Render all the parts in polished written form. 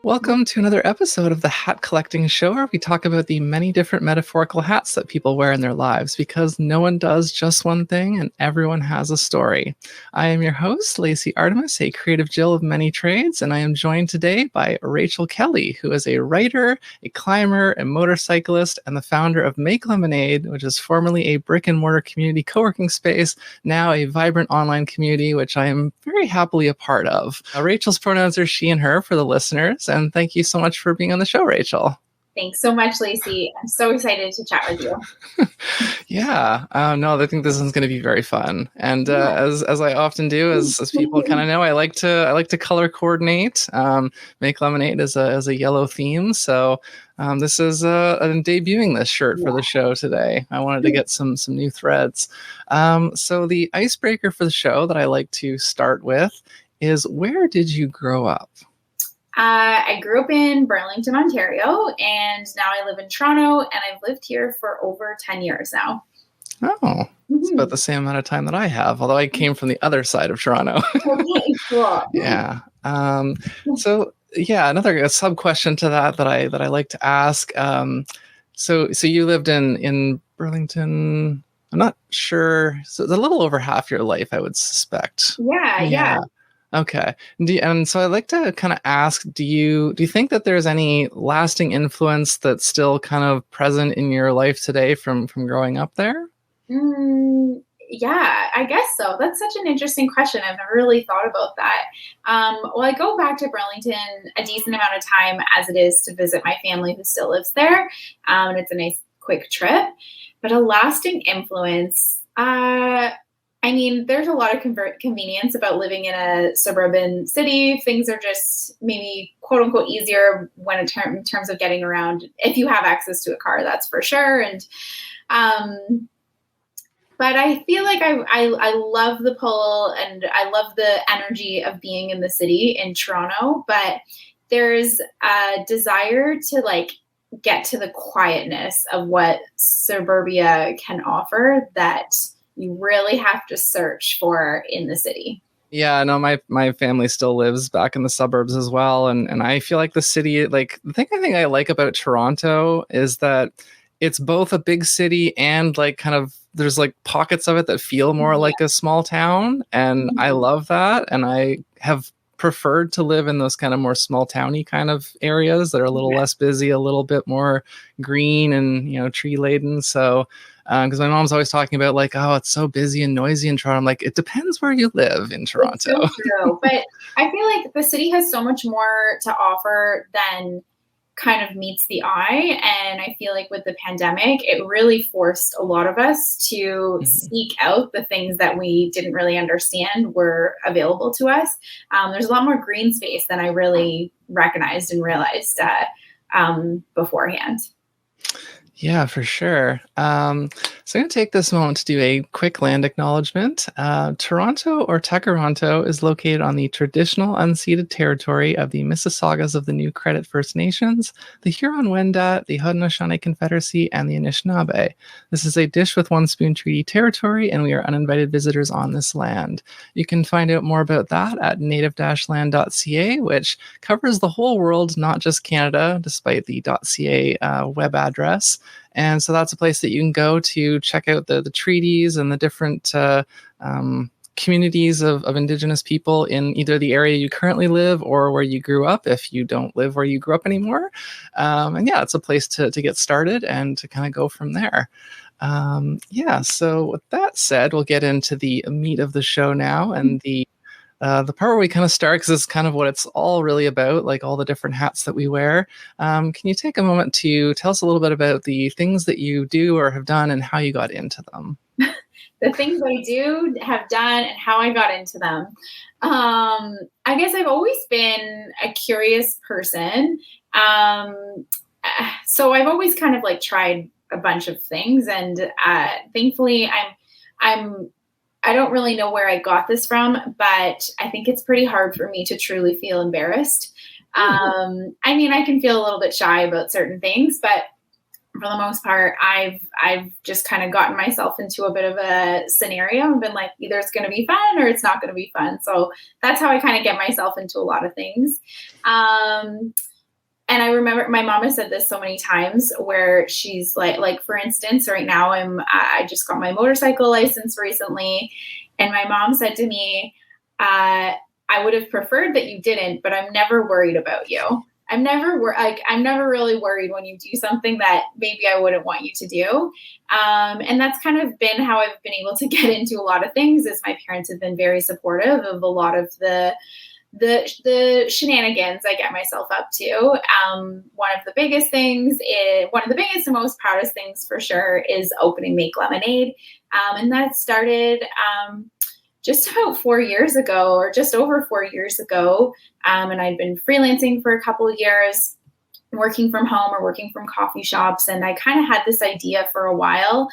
Welcome to another episode of the Hat Collecting Show, where we talk about the many different metaphorical hats that people wear in their lives, because no one does just one thing and everyone has a story. I am your host, Lacey Artemis, a creative Jill of many trades, and I am joined today by Rachel Kelly, who is a writer, a climber, a motorcyclist, and the founder of Make Lemonade, which is formerly a brick and mortar community co-working space, now a vibrant online community, which I am very happily a part of. Rachel's pronouns are she and her for the listeners. And thank you so much for being on the show, Rachel. Thanks so much, Lacey. I'm so excited to chat with you. Yeah, no, I think this is going to be very fun. And as I often do, as people kind of know, I like to color coordinate. Make Lemonade is a yellow theme, so this is debuting this shirt for the show today. I wanted to get some new threads. So the icebreaker for the show that I like to start with is, where did you grow up? I grew up in Burlington, Ontario, and now I live in Toronto, and I've lived here for over 10 years now. Oh, it's about the same amount of time that I have, although I came from the other side of Toronto. Okay, cool. Yeah. So another sub question to that I like to ask. So you lived in Burlington. I'm not sure. So it's a little over half your life, I would suspect. Yeah. Okay. And so I'd like to kind of ask, do you think that there's any lasting influence that's still kind of present in your life today from growing up there? Yeah, I guess so. That's such an interesting question. I've never really thought about that. Well, I go back to Burlington a decent amount of time as it is to visit my family who still lives there. And it's a nice quick trip. But a lasting influence, I mean, there's a lot of convenience about living in a suburban city. Things are just maybe quote unquote easier when in terms of getting around. If you have access to a car, that's for sure. And, but I feel like I love the pull and I love the energy of being in the city in Toronto, but there's a desire to get to the quietness of what suburbia can offer that you really have to search for in the city. Yeah, no, my family still lives back in the suburbs as well. And I feel like the city, the thing I like about Toronto is that it's both a big city and there's pockets of it that feel more like a small town. And I love that. And I have preferred to live in those kind of more small towny kind of areas that are a little less busy, a little bit more green and, tree laden. So, because my mom's always talking about oh, it's so busy and noisy in Toronto. I'm like, it depends where you live in Toronto. It's so true. But I feel like the city has so much more to offer than kind of meets the eye. And I feel like with the pandemic, it really forced a lot of us to seek out the things that we didn't really understand were available to us. There's a lot more green space than I really recognized and realized beforehand. Yeah, for sure. So I'm going to take this moment to do a quick land acknowledgement. Toronto, or Tekaronto, is located on the traditional unceded territory of the Mississaugas of the New Credit First Nations, the Huron-Wendat, the Haudenosaunee Confederacy, and the Anishinaabe. This is a dish with one spoon treaty territory, and we are uninvited visitors on this land. You can find out more about that at native-land.ca, which covers the whole world, not just Canada, despite the .ca web address. And so that's a place that you can go to check out the treaties and the different communities of Indigenous people in either the area you currently live or where you grew up, if you don't live where you grew up anymore. And yeah, it's a place to get started and to kind of go from there. So with that said, we'll get into the meat of the show now, and the part where we kind of start, because it's kind of what it's all really about, all the different hats that we wear. Can you take a moment to tell us a little bit about the things that you do or have done and how you got into them? The things I do, have done, and how I got into them. I guess I've always been a curious person. So I've always kind of tried a bunch of things, and thankfully I don't really know where I got this from, but I think it's pretty hard for me to truly feel embarrassed. I mean, I can feel a little bit shy about certain things, but for the most part, I've just kind of gotten myself into a bit of a scenario and been like, either it's going to be fun or it's not going to be fun. So that's how I kind of get myself into a lot of things. And I remember my mom has said this so many times where she's like for instance, right now I just got my motorcycle license recently, and my mom said to me, I would have preferred that you didn't, but I'm never worried about you. I'm never really worried when you do something that maybe I wouldn't want you to do. And that's kind of been how I've been able to get into a lot of things, is my parents have been very supportive of a lot of the shenanigans I get myself up to. One of the biggest and most proudest things for sure is opening Make Lemonade. And that started just about 4 years ago, or just over 4 years ago. And I'd been freelancing for a couple of years, working from home or working from coffee shops. And I kind of had this idea for a while.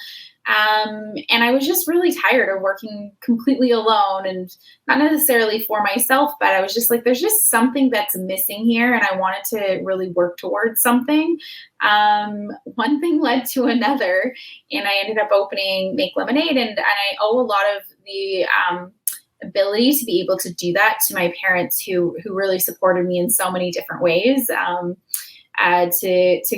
And I was just really tired of working completely alone, and not necessarily for myself, but I was just like, there's just something that's missing here. And I wanted to really work towards something. One thing led to another, and I ended up opening Make Lemonade. And I owe a lot of the ability to be able to do that to my parents, who really supported me in so many different ways, to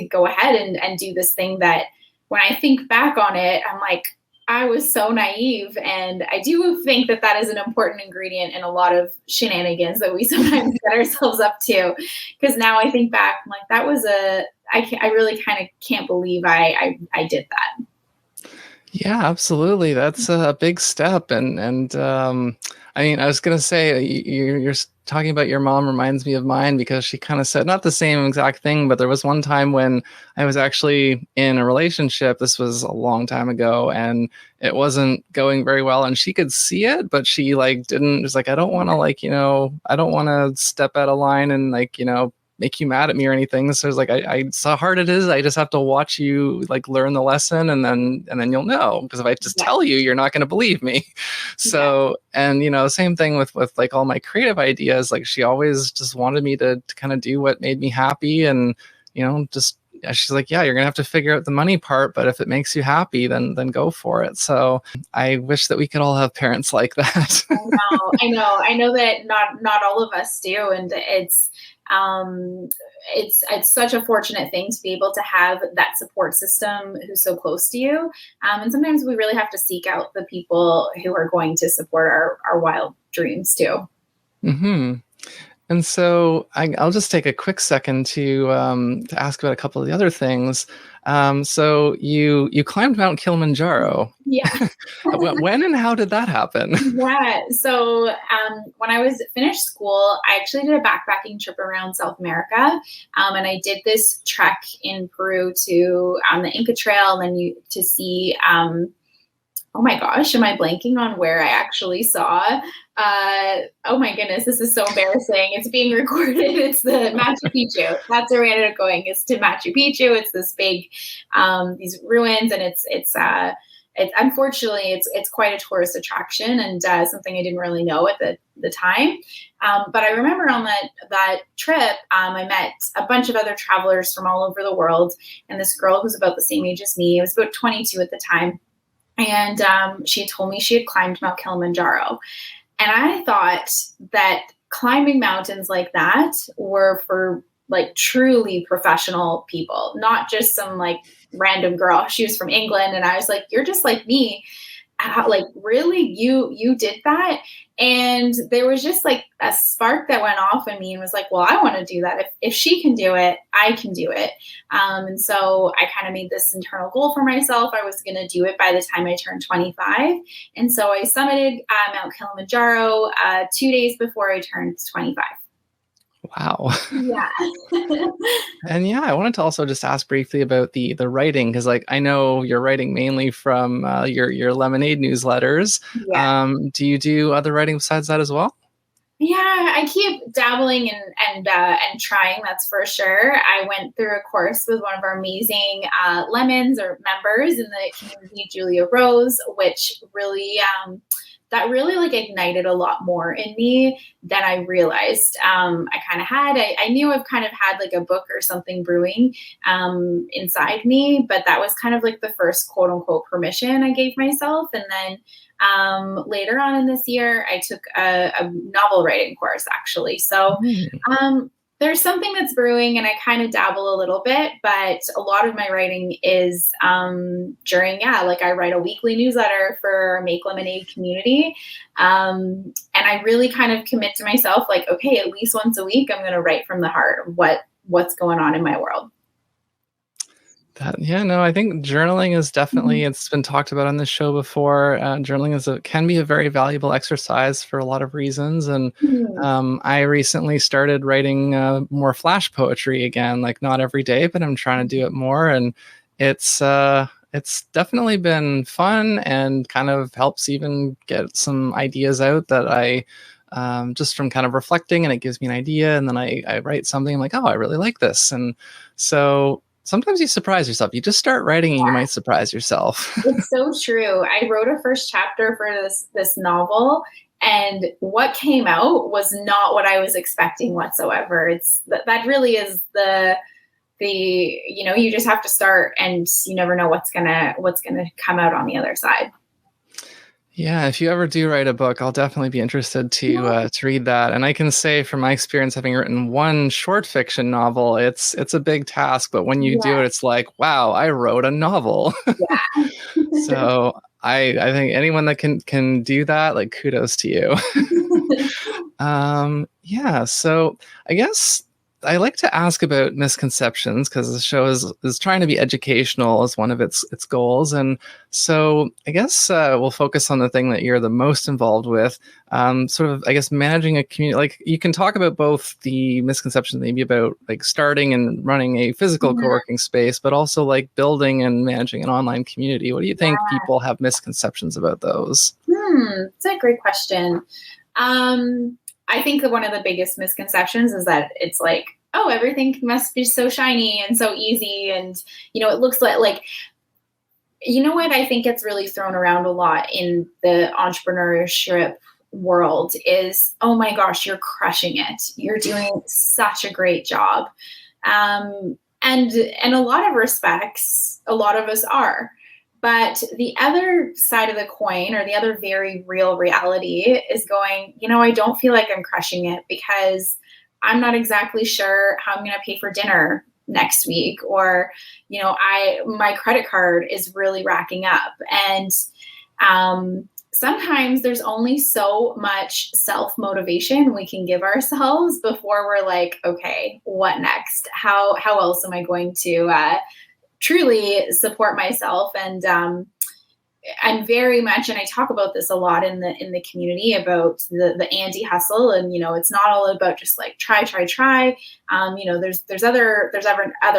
go ahead and do this thing that, when I think back on it, I'm like, I was so naive. And I do think that that is an important ingredient in a lot of shenanigans that we sometimes get ourselves up to. Because now I think back, I'm like, that was I really kind of can't believe I did that. Yeah, absolutely. That's a big step. And I mean, I was going to say, you're talking about your mom reminds me of mine, because she kind of said not the same exact thing, but there was one time when I was actually in a relationship. This was a long time ago, and it wasn't going very well, and she could see it, but she didn't, just I don't want to I don't want to step out of line and make you mad at me or anything. So it's I saw how hard it is. I just have to watch you learn the lesson, and then you'll know, because if I just tell you, you're not going to believe me. So, and same thing with all my creative ideas. She always just wanted me to kind of do what made me happy, and just, she's like, yeah, you're gonna have to figure out the money part, but if it makes you happy, then go for it. So I wish that we could all have parents like that. I know that not all of us do, and it's such a fortunate thing to be able to have that support system who's so close to you. And sometimes we really have to seek out the people who are going to support our wild dreams too. Mm-hmm. And so I'll just take a quick second to ask about a couple of the other things. So you climbed Mount Kilimanjaro. Yeah. When and how did that happen? Yeah. So when I was finished school, I actually did a backpacking trip around South America. And I did this trek in Peru to the Inca Trail, and then to see, oh my gosh, am I blanking on where I actually saw? Oh my goodness, this is so embarrassing. It's being recorded. It's the Machu Picchu. That's where we ended up going, is to Machu Picchu. It's this big, these ruins, and it's unfortunately it's quite a tourist attraction, and something I didn't really know at the time. But I remember on that trip, I met a bunch of other travelers from all over the world, and this girl who's about the same age as me, I was about 22 at the time. And she told me she had climbed Mount Kilimanjaro. And I thought that climbing mountains like that were for truly professional people, not just some random girl. She was from England. And I was like, you're just like me. Really, you did that? And there was just a spark that went off in me, and was like, well, I want to do that. If she can do it, I can do it. And so I kind of made this internal goal for myself. I was going to do it by the time I turned 25. And so I summited Mount Kilimanjaro 2 days before I turned 25. Wow. Yeah. And yeah, I wanted to also just ask briefly about the writing, because I know you're writing mainly from your Lemonade newsletters. Yeah. Do you do other writing besides that as well? Yeah, I keep dabbling and trying, that's for sure. I went through a course with one of our amazing Lemons or members in the community, Julia Rose, which really that really ignited a lot more in me than I realized I kind of had. I knew I've kind of had a book or something brewing inside me, but that was kind of the first quote unquote permission I gave myself. And then later on in this year, I took a novel writing course, actually. So There's something that's brewing, and I kind of dabble a little bit, but a lot of my writing is during, yeah, like I write a weekly newsletter for Make Lemonade community. And I really kind of commit to myself, like, okay, at least once a week, I'm going to write from the heart of what's going on in my world. Yeah, no, I think journaling is definitely, Mhm. it's been talked about on this show before. Journaling can be a very valuable exercise for a lot of reasons. And Mhm. I recently started writing more flash poetry again, like not every day, but I'm trying to do it more. And it's definitely been fun and kind of helps even get some ideas out that I just from kind of reflecting, and it gives me an idea. And then I write something, I'm like, oh, I really like this. And so sometimes you surprise yourself. You just start writing and you might surprise yourself. It's so true. I wrote a first chapter for this novel, and what came out was not what I was expecting whatsoever. It's that really is the you just have to start, and you never know what's gonna come out on the other side. Yeah, if you ever do write a book, I'll definitely be interested to read that. And I can say from my experience, having written one short fiction novel, it's a big task, but when you do Yeah, it, it's like, wow, I wrote a novel. yeah. So I think anyone that can do that, like kudos to you. Yeah, so I guess I like to ask about misconceptions because the show is trying to be educational as one of its goals, and so I guess we'll focus on the thing that you're the most involved with, sort of I guess managing a community. Like you can talk about both the misconceptions maybe about like starting and running a physical Mhm. co-working space, but also like building and managing an online community. What do you think people have misconceptions about those? It's a great question. Um, I think that one of the biggest misconceptions is that it's like, oh, everything must be so shiny and so easy, and it looks like what I think gets really thrown around a lot in the entrepreneurship world is, oh my gosh, you're crushing it. You're doing such a great job. And in a lot of respects, a lot of us are. But the other side of the coin, or the other very real reality, is going, I don't feel like I'm crushing it because I'm not exactly sure how I'm going to pay for dinner next week, or I my credit card is really racking up, and sometimes there's only so much self motivation we can give ourselves before we're like, okay, what next? How else am I going to truly support myself? And I'm very much, and I talk about this a lot in the community about the anti hustle, and it's not all about just like try. There's other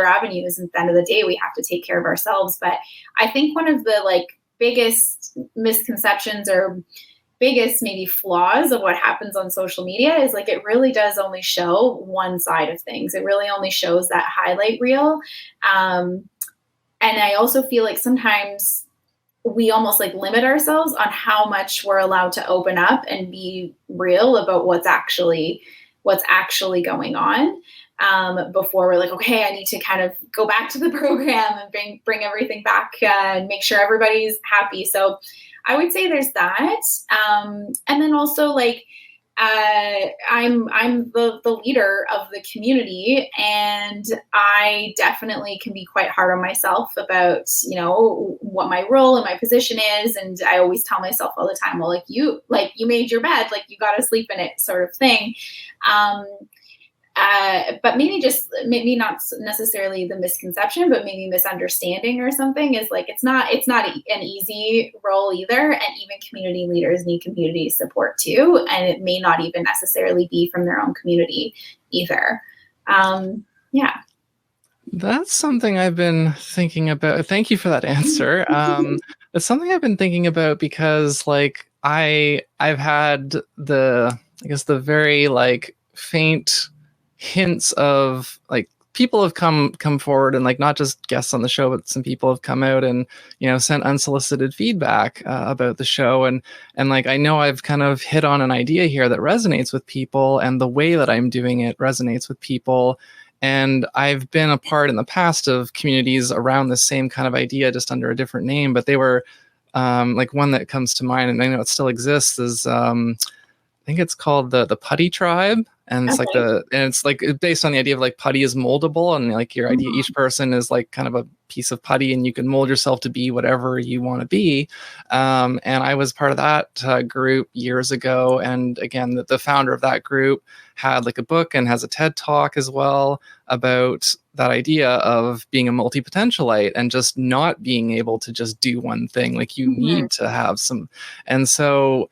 avenues. At the end of the day, we have to take care of ourselves. But I think one of the like biggest misconceptions, or biggest maybe flaws of what happens on social media, is like it really does only show one side of things. It really only shows that highlight reel. And I also feel like sometimes we almost like limit ourselves on how much we're allowed to open up and be real about what's actually going on, before we're like, okay, I need to kind of go back to the program and bring everything back, and make sure everybody's happy. So I would say there's that, and then also like I'm the leader of the community, and I definitely can be quite hard on myself about what my role and my position is, and I always tell myself all the time, well, like you made your bed, like you got to sleep in it, sort of thing. Um, but maybe not necessarily the misconception, but maybe misunderstanding or something, is like it's not an easy role either, and even community leaders need community support too, and it may not even necessarily be from their own community either. Yeah. That's something I've been thinking about. Thank you for that answer. It's something I've been thinking about because like I've had I guess the very like faint hints of like people have come forward, and like not just guests on the show, but some people have come out and sent unsolicited feedback about the show, and like I know I've kind of hit on an idea here that resonates with people, and the way that I'm doing it resonates with people. And I've been a part in the past of communities around the same kind of idea, just under a different name. But they were like one that comes to mind, and I know it still exists, is I think it's called the Putty Tribe. And it's like Okay. it's like based on the idea of like putty is moldable, and like your idea, Mhm. each person is like kind of a piece of putty, and you can mold yourself to be whatever you want to be. And I was part of that group years ago. And again, the founder of that group had like a book and has a TED talk as well about that idea of being a multi-potentialite and just not being able to just do one thing. Like you Mhm. need to have some. And so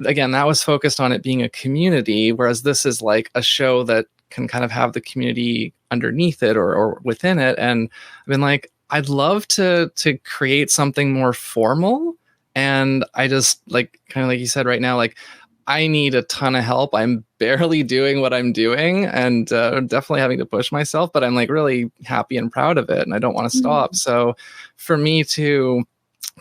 again, that was focused on it being a community, whereas this is like a show that can kind of have the community underneath it or within it. And I've been like, I'd love to create something more formal. And I just like kind of like you said right now, like I need a ton of help. I'm barely doing what I'm doing, and definitely having to push myself, but I'm like really happy and proud of it, and I don't want to stop. Mhm. So for me to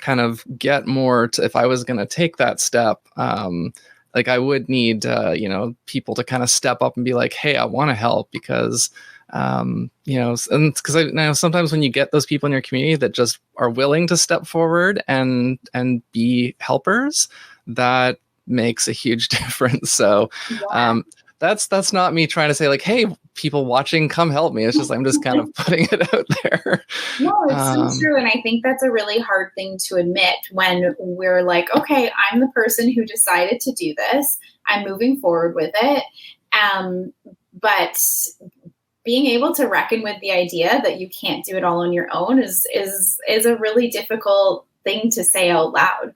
kind of get more to, if I was going to take that step, like I would need, people to kind of step up and be like, hey, I want to help because, and because I know sometimes when you get those people in your community that just are willing to step forward and be helpers, that makes a huge difference. So, Yeah. um, that's not me trying to say like, hey, people watching, come help me. It's just I'm just kind of putting it out there. No, it's so Um, true. And I think that's a really hard thing to admit when we're like, okay, I'm the person who decided to do this. I'm moving forward with it. Um, but being able to reckon with the idea that you can't do it all on your own is a really difficult thing to say out loud.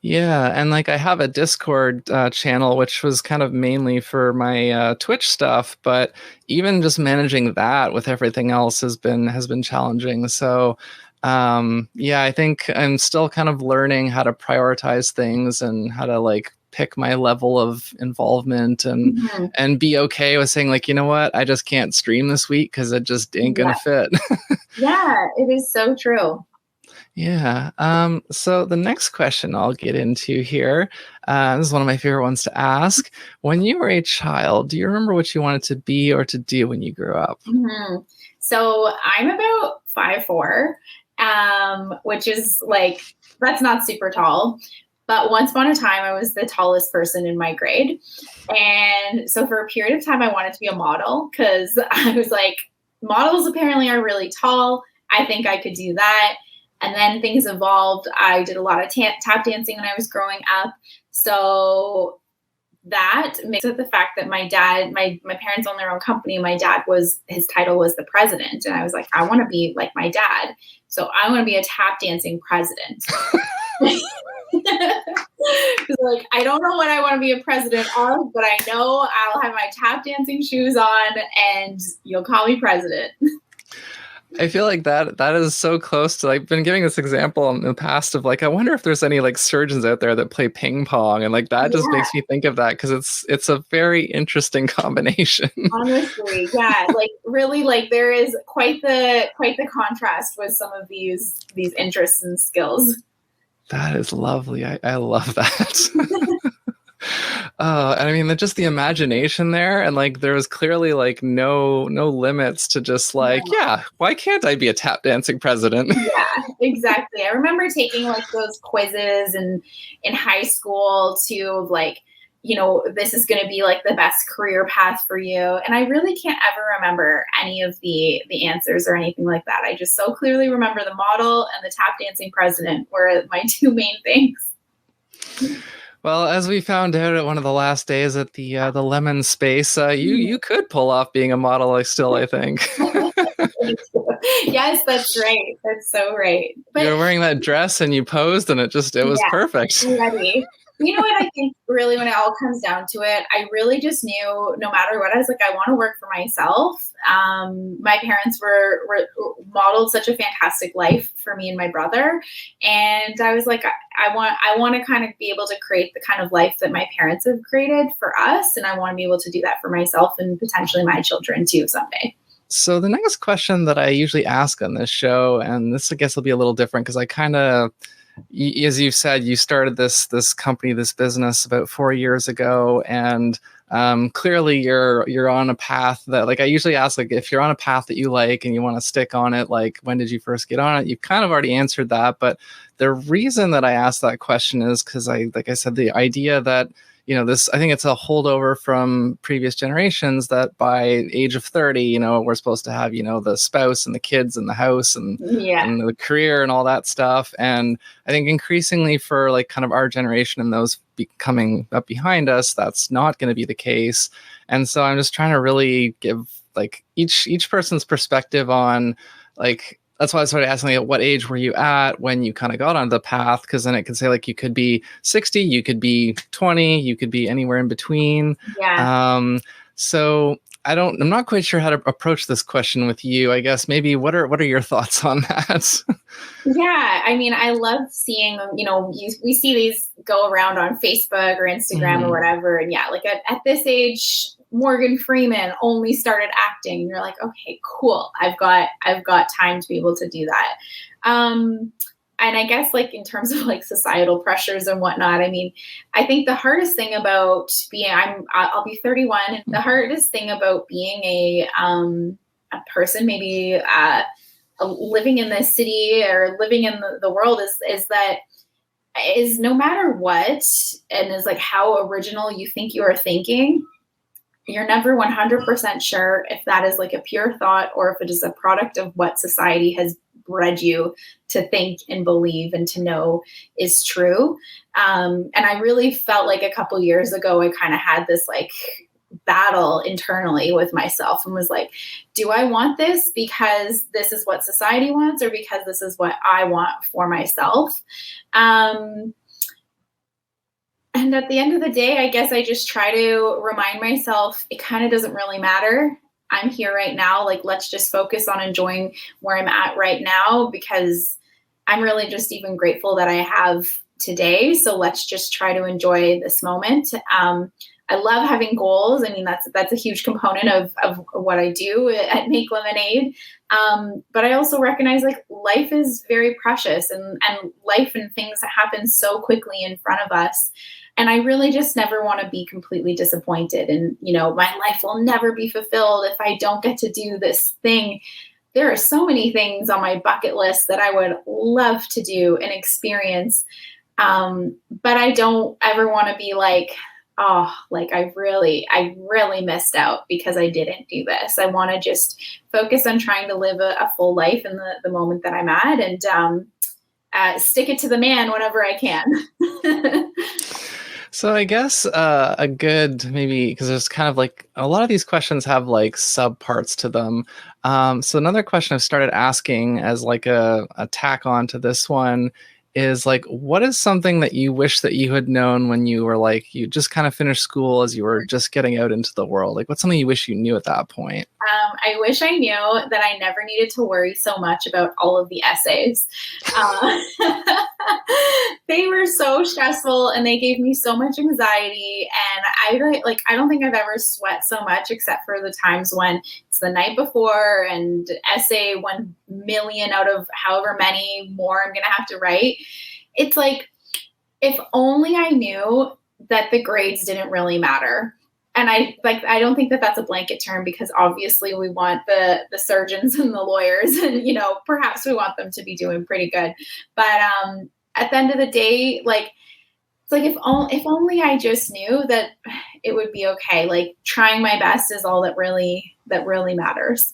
Yeah, and like I have a Discord channel, which was kind of mainly for my Twitch stuff, but even just managing that with everything else has been challenging. So, yeah, I think I'm still kind of learning how to prioritize things and how to like pick my level of involvement Mhm. and be okay with saying like, you know what, I just can't stream this week because it just ain't gonna Yeah. fit. Yeah, it is so true. Yeah. So the next question I'll get into here, this is one of my favorite ones to ask. When you were a child, do you remember what you wanted to be or to do when you grew up? Mhm. So I'm about 5'4", which is like, that's not super tall. But once upon a time, I was the tallest person in my grade. And so for a period of time, I wanted to be a model because I was like, models apparently are really tall. I think I could do that. And then things evolved. I did a lot of tap dancing when I was growing up. So that mixed with the fact that my dad, my parents own their own company. My dad was, his title was the president. And I was like, I want to be like my dad. So I want to be a tap dancing president. Like, I don't know what I want to be a president of, but I know I'll have my tap dancing shoes on and you'll call me president. I feel like that is so close to like I've been giving this example in the past of like I wonder if there's any like surgeons out there that play ping pong, and like that just Yeah, makes me think of that because it's a very interesting combination. honestly, yeah, like really, like there is quite the contrast with some of these interests and skills. That is lovely. I love that. And I mean, just the imagination there, and like there was clearly like no limits to just like, No. yeah, why can't I be a tap dancing president? Yeah, exactly. I remember taking like those quizzes and in high school to like, this is going to be like the best career path for you. And I really can't ever remember any of the answers or anything like that. I just so clearly remember the model and the tap dancing president were my two main things. Well, as we found out at one of the last days at the Lemon Space, you could pull off being a model. I think. Yes, that's right. That's so right. You But were wearing that dress and you posed, and it was yeah, perfect. ready. You know what I think really when it all comes down to it, I really just knew no matter what, I was like, I want to work for myself. My parents were modeled such a fantastic life for me and my brother. And I was like, I want to kind of be able to create the kind of life that my parents have created for us. And I want to be able to do that for myself and potentially my children too someday. So the next question that I usually ask on this show, and this I guess will be a little different because I kind of, as you've said, you started this company, this business about 4 years ago, and clearly you're on a path that, like, I usually ask, like, if you're on a path that you like and you want to stick on it, like, when did you first get on it? You kind of already answered that, but the reason that I asked that question is because like I said, the idea that, this, I think it's a holdover from previous generations that by age of 30, we're supposed to have, the spouse and the kids and the house and Yeah. and the career and all that stuff. And I think increasingly for like kind of our generation and those coming up behind us, that's not going to be the case. And so I'm just trying to really give like each person's perspective on, like, that's why I started asking, like, at what age were you at when you kind of got onto the path? Because then it could say, like, you could be 60, you could be 20, you could be anywhere in between. Yeah. So I'm not quite sure how to approach this question with you. I guess maybe what are your thoughts on that? Yeah, I mean, I love seeing, we see these go around on Facebook or Instagram or whatever. And yeah, like at this age, Morgan Freeman only started acting. And you're like, okay, cool. I've got time to be able to do that. And I guess, like, in terms of like societal pressures and whatnot, I mean, I think the hardest thing about I'll be 31. And the hardest thing about being a person, maybe, living in the city or living in the world is that no matter what, and is like how original you think you are thinking, you're never 100% sure if that is like a pure thought or if it is a product of what society has bred you to think and believe and to know is true. And I really felt like a couple years ago, I kind of had this like battle internally with myself and was like, do I want this because this is what society wants or because this is what I want for myself? And at the end of the day, I guess I just try to remind myself it kind of doesn't really matter. I'm here right now. Like, let's just focus on enjoying where I'm at right now, because I'm really just even grateful that I have today. So let's just try to enjoy this moment. I love having goals. I mean, that's a huge component of what I do at Make Lemonade. But I also recognize, like, life is very precious and life and things that happen so quickly in front of us. And I really just never want to be completely disappointed. And, my life will never be fulfilled if I don't get to do this thing. There are so many things on my bucket list that I would love to do and experience. But I don't ever want to be like, oh, like I really missed out because I didn't do this. I want to just focus on trying to live a full life in the moment that I'm at, and stick it to the man whenever I can. So I guess a good, maybe, because there's kind of like a lot of these questions have like sub parts to them. So another question I've started asking as like a tack on to this one is like, what is something that you wish that you had known when you were like, you just kind of finished school as you were just getting out into the world? Like, what's something you wish you knew at that point? I wish I knew that I never needed to worry so much about all of the essays. They were so stressful and they gave me so much anxiety. And I don't think I've ever sweat so much except for the times when it's the night before and essay 1 million out of however many more I'm going to have to write. It's like, if only I knew that the grades didn't really matter. And I don't think that that's a blanket term, because obviously we want the surgeons and the lawyers and, perhaps we want them to be doing pretty good. But at the end of the day, like, it's like, if only I just knew that it would be okay. Like, trying my best is all that really matters.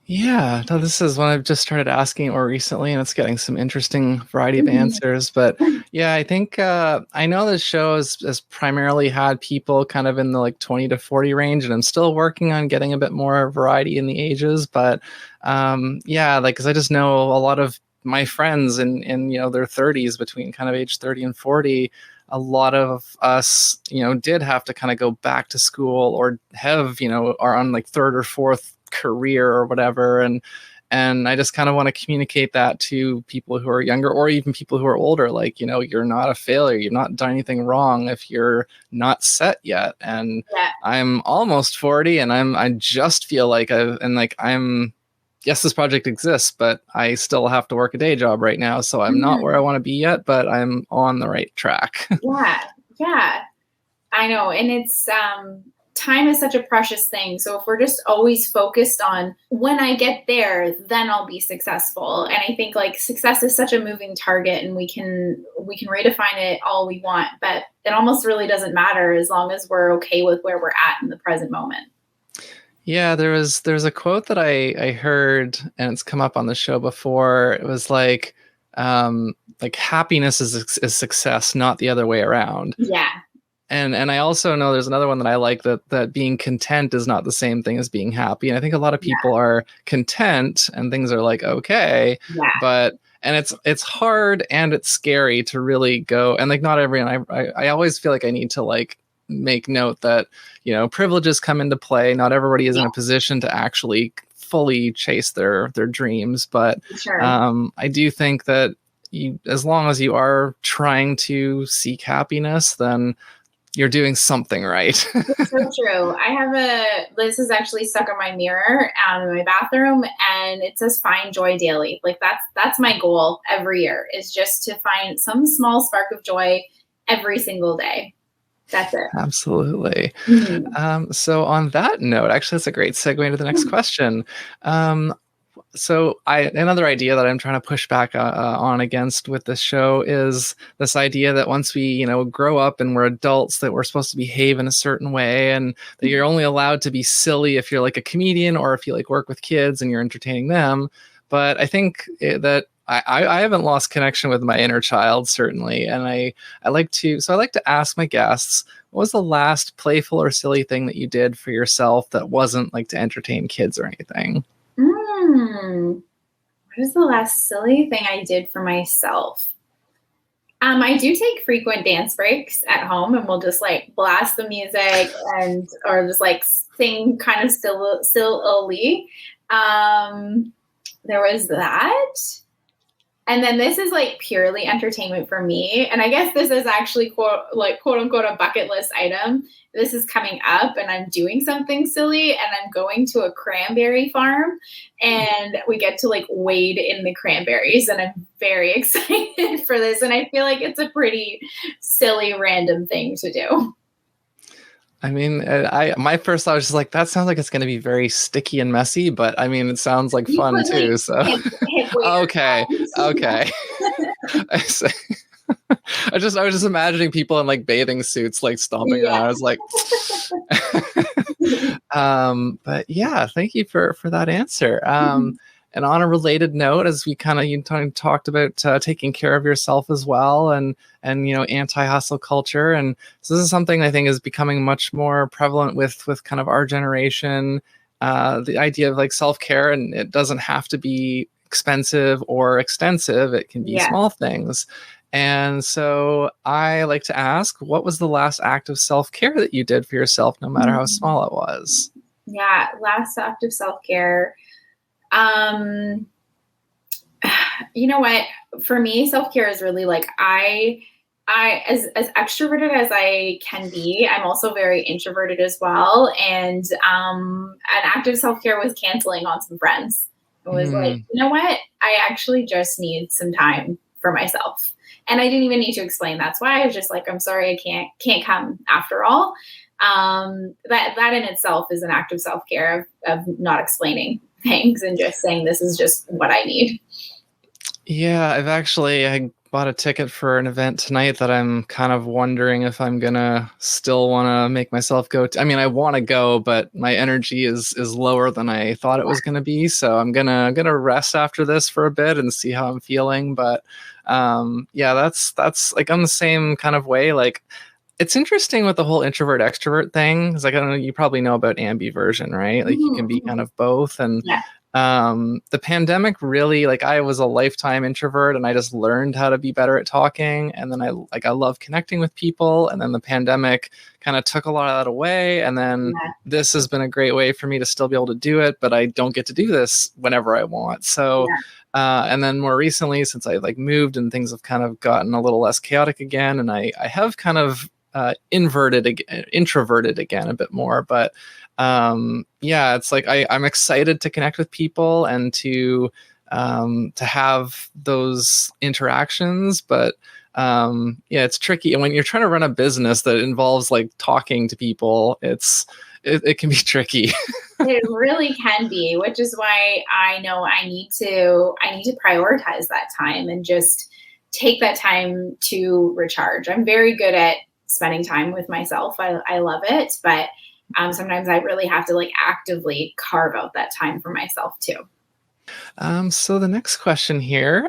Yeah, no, this is one I've just started asking more recently, and it's getting some interesting variety of answers. But yeah, I think I know this show has primarily had people kind of in the like 20 to 40 range, and I'm still working on getting a bit more variety in the ages. But yeah, like, because I just know a lot of my friends in their 30s, between kind of age 30 and 40. A lot of us, did have to kind of go back to school or have, are on like third or fourth career or whatever, and I just kind of want to communicate that to people who are younger or even people who are older, like, you're not a failure, you've not done anything wrong if you're not set yet. And Yeah. I'm almost 40 and I just feel like yes, this project exists, but I still have to work a day job right now, so I'm not where I want to be yet, but I'm on the right track. Yeah. I know. And it's, time is such a precious thing. So if we're just always focused on when I get there, then I'll be successful. And I think like success is such a moving target, and we can redefine it all we want, but it almost really doesn't matter as long as we're okay with where we're at in the present moment. Yeah, there's a quote that I heard, and it's come up on the show before. It was like happiness is success, not the other way around. Yeah. And I also know there's another one that I like, that being content is not the same thing as being happy. And I think a lot of Yeah. people are content and things are like okay, Yeah. but and it's hard and it's scary to really go, and like not everyone, I always feel like I need to like make note that, privileges come into play. Not everybody is in Yeah. a position to actually fully chase their dreams, but Sure. I do think that as long as you are trying to seek happiness, then you're doing something right. It's so true. This is actually stuck on my mirror in my bathroom, and it says find joy daily. Like that's my goal every year, is just to find some small spark of joy every single day. That's it. Absolutely. Mhm. So on that note, actually, that's a great segue into the next question. Um, so another idea that I'm trying to push back on against with this show is this idea that once we grow up and we're adults, that we're supposed to behave in a certain way, and that you're only allowed to be silly if you're like a comedian, or if you like work with kids and you're entertaining them. But I think that I haven't lost connection with my inner child, certainly, and I like to ask my guests, what was the last playful or silly thing that you did for yourself that wasn't like to entertain kids or anything? Mm. What is the last silly thing I did for myself? I do take frequent dance breaks at home, and we'll just like blast the music and or just like sing kind of silly. Um, there was that. And then this is like purely entertainment for me. And I guess this is actually quote unquote a bucket list item. This is coming up and I'm doing something silly, and I'm going to a cranberry farm, and we get to like wade in the cranberries, and I'm very excited for this. And I feel like it's a pretty silly random thing to do. I mean, my first thought was just like, that sounds like it's going to be very sticky and messy, but I mean, it sounds like You fun put like too. So, hip waders okay, okay. I see. I was just imagining people in like bathing suits, like stomping Yeah. around. I was like, but yeah, thank you for that answer. And on a related note, as we kind of talked about taking care of yourself as well, and anti-hustle culture, and so this is something I think is becoming much more prevalent with kind of our generation. The idea of like self-care, and it doesn't have to be expensive or extensive. It can be Yeah. small things. And so I like to ask, what was the last act of self-care that you did for yourself, no matter how small it was? Yeah. Last act of self care. Um, you know what? For me, self care is really like as extroverted as I can be, I'm also very introverted as well. And an act of self care was canceling on some friends. It was like, Mm. you know what? I actually just need some time for myself. And I didn't even need to explain that's why. I was just like, I'm sorry, I can't come after all. That in itself is an act of self care of not explaining things and just saying this is just what I need. Yeah, I bought a ticket for an event tonight that I'm kind of wondering if I'm gonna still want to make myself go. I mean, I want to go, but my energy is lower than I thought it was gonna be. So I'm gonna rest after this for a bit and see how I'm feeling. But yeah, that's like I'm the same kind of way. Like it's interesting with the whole introvert extrovert thing. It's like I don't know, you probably know about ambiversion, right? Like you can be kind Mhm. of both, and Yeah. the pandemic really, like I was a lifetime introvert and I just learned how to be better at talking, and then I love connecting with people, and then the pandemic kind of took a lot of that away, and then Yeah. this has been a great way for me to still be able to do it, but I don't get to do this whenever I want. So Yeah. and then more recently, since I like moved and things have kind of gotten a little less chaotic again, and I have kind of introverted again a bit more, but yeah, it's like I'm excited to connect with people and to have those interactions, but Yeah, it's tricky. And when you're trying to run a business that involves like talking to people, it can be tricky. It really can be, which is why I know I need to prioritize that time and just take that time to recharge. I'm very good at spending time with myself. I love it, but sometimes I really have to like actively carve out that time for myself too. So the next question here,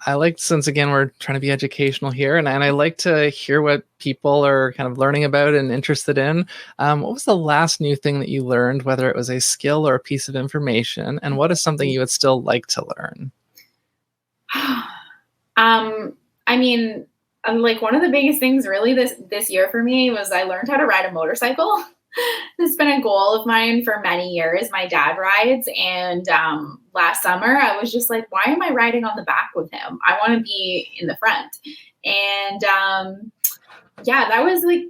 I like, since again we're trying to be educational here, and I like to hear what people are kind of learning about and interested in. What was the last new thing that you learned, whether it was a skill or a piece of information, and what is something you would still like to learn? I mean, like one of the biggest things really this year for me was I learned how to ride a motorcycle. It's been a goal of mine for many years. My dad rides, and last summer I was just like, why am I riding on the back with him? I want to be in the front. And yeah, that was like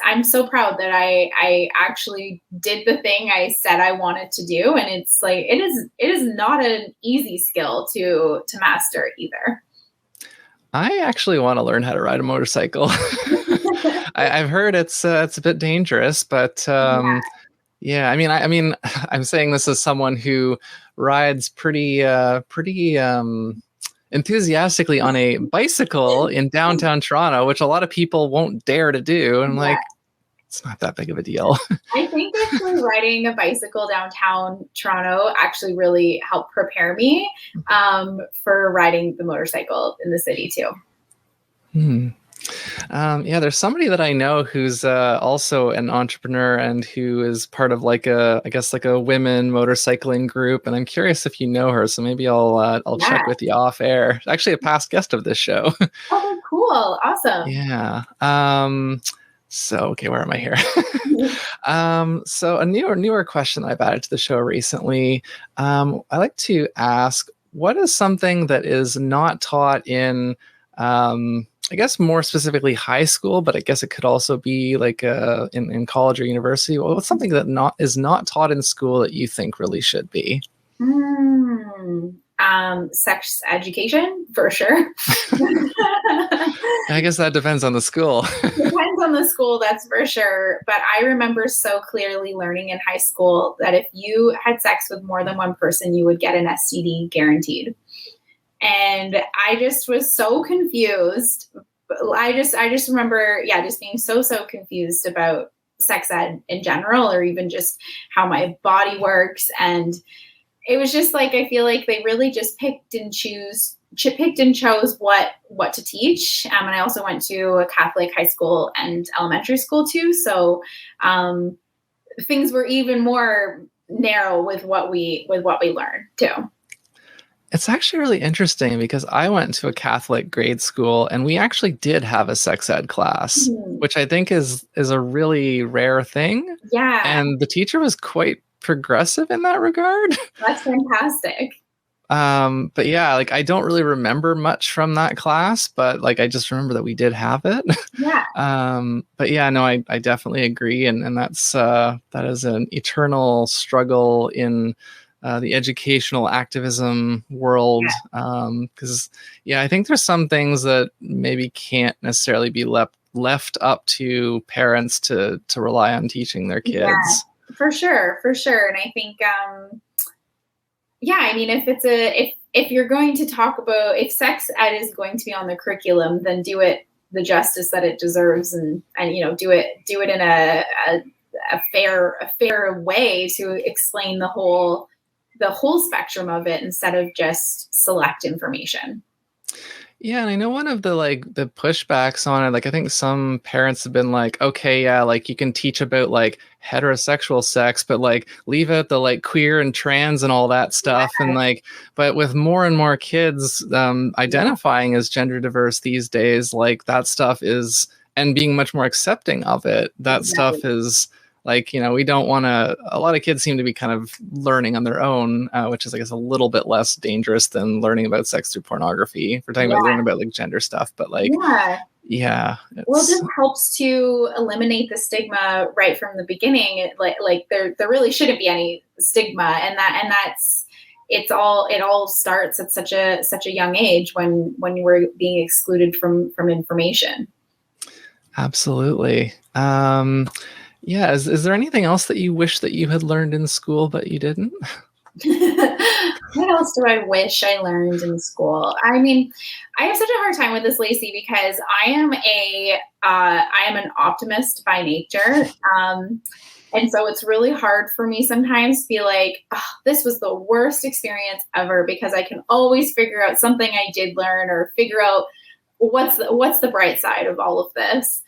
I'm so proud that I actually did the thing I said I wanted to do, and it's like it is not an easy skill to master either. I actually want to learn how to ride a motorcycle. I've heard it's a bit dangerous, but yeah, I mean, I'm saying this as someone who rides pretty enthusiastically on a bicycle in downtown Toronto, which a lot of people won't dare to do. And I'm Yeah. like, it's not that big of a deal. I think actually riding a bicycle downtown Toronto actually really helped prepare me for riding the motorcycle in the city too. Hmm. Yeah, there's somebody that I know who's also an entrepreneur and who is part of like I guess like a women motorcycling group. And I'm curious if you know her, so maybe I'll Yeah. check with you off air. Actually, a past guest of this show. Oh, cool. Awesome. Yeah. So okay, where am I here? So a newer question I've added to the show recently. I like to ask, what is something that is not taught in I guess more specifically high school, but I guess it could also be like in college or university. Well, what's something that not taught in school that you think really should be? Sex education for sure. I guess that depends on the school. Depends on the school, that's for sure. But I remember so clearly learning in high school that if you had sex with more than one person, you would get an STD guaranteed. And I just was so confused. I just remember, yeah, just being so confused about sex ed in general, or even just how my body works. And it was just like, I feel like they really just picked and chose what to teach. And I also went to a Catholic high school and elementary school too. So things were even more narrow with what we learned too. It's actually really interesting because I went to a Catholic grade school and we actually did have a sex ed class, which I think is a really rare thing. Yeah. And the teacher was quite progressive in that regard. That's fantastic. But yeah, like I don't really remember much from that class, but like I just remember that we did have it. Yeah. But yeah, no, I definitely agree, and that is an eternal struggle in the educational activism world, because yeah, I think there's some things that maybe can't necessarily be left up to parents to rely on teaching their kids. Yeah, for sure. And I think yeah, I mean, if you're going to talk about, if sex ed is going to be on the curriculum, then do it the justice that it deserves, and do it in a fair way to explain the whole spectrum of it instead of just select information. Yeah, and I know one of the pushbacks on it, like I think some parents have been like, okay, yeah, like you can teach about like heterosexual sex, but like leave out the like queer and trans and all that stuff. Yeah. And like, but with more and more kids identifying as gender diverse these days, like that stuff is, and being much more accepting of it, that stuff is like, we don't want to, a lot of kids seem to be kind of learning on their own, which is, I guess, a little bit less dangerous than learning about sex through pornography. If we're talking about learning about like gender stuff, but like, yeah. Well, it just helps to eliminate the stigma right from the beginning. Like there really shouldn't be any stigma. And that's, it all starts at such a young age when we're being excluded from information. Absolutely. Yeah. Is there anything else that you wish that you had learned in school but you didn't? What else do I wish I learned in school? I mean, I have such a hard time with this, Lacey, because I am an optimist by nature. And so it's really hard for me sometimes to be like, oh, this was the worst experience ever, because I can always figure out something I did learn, or figure out what's the bright side of all of this.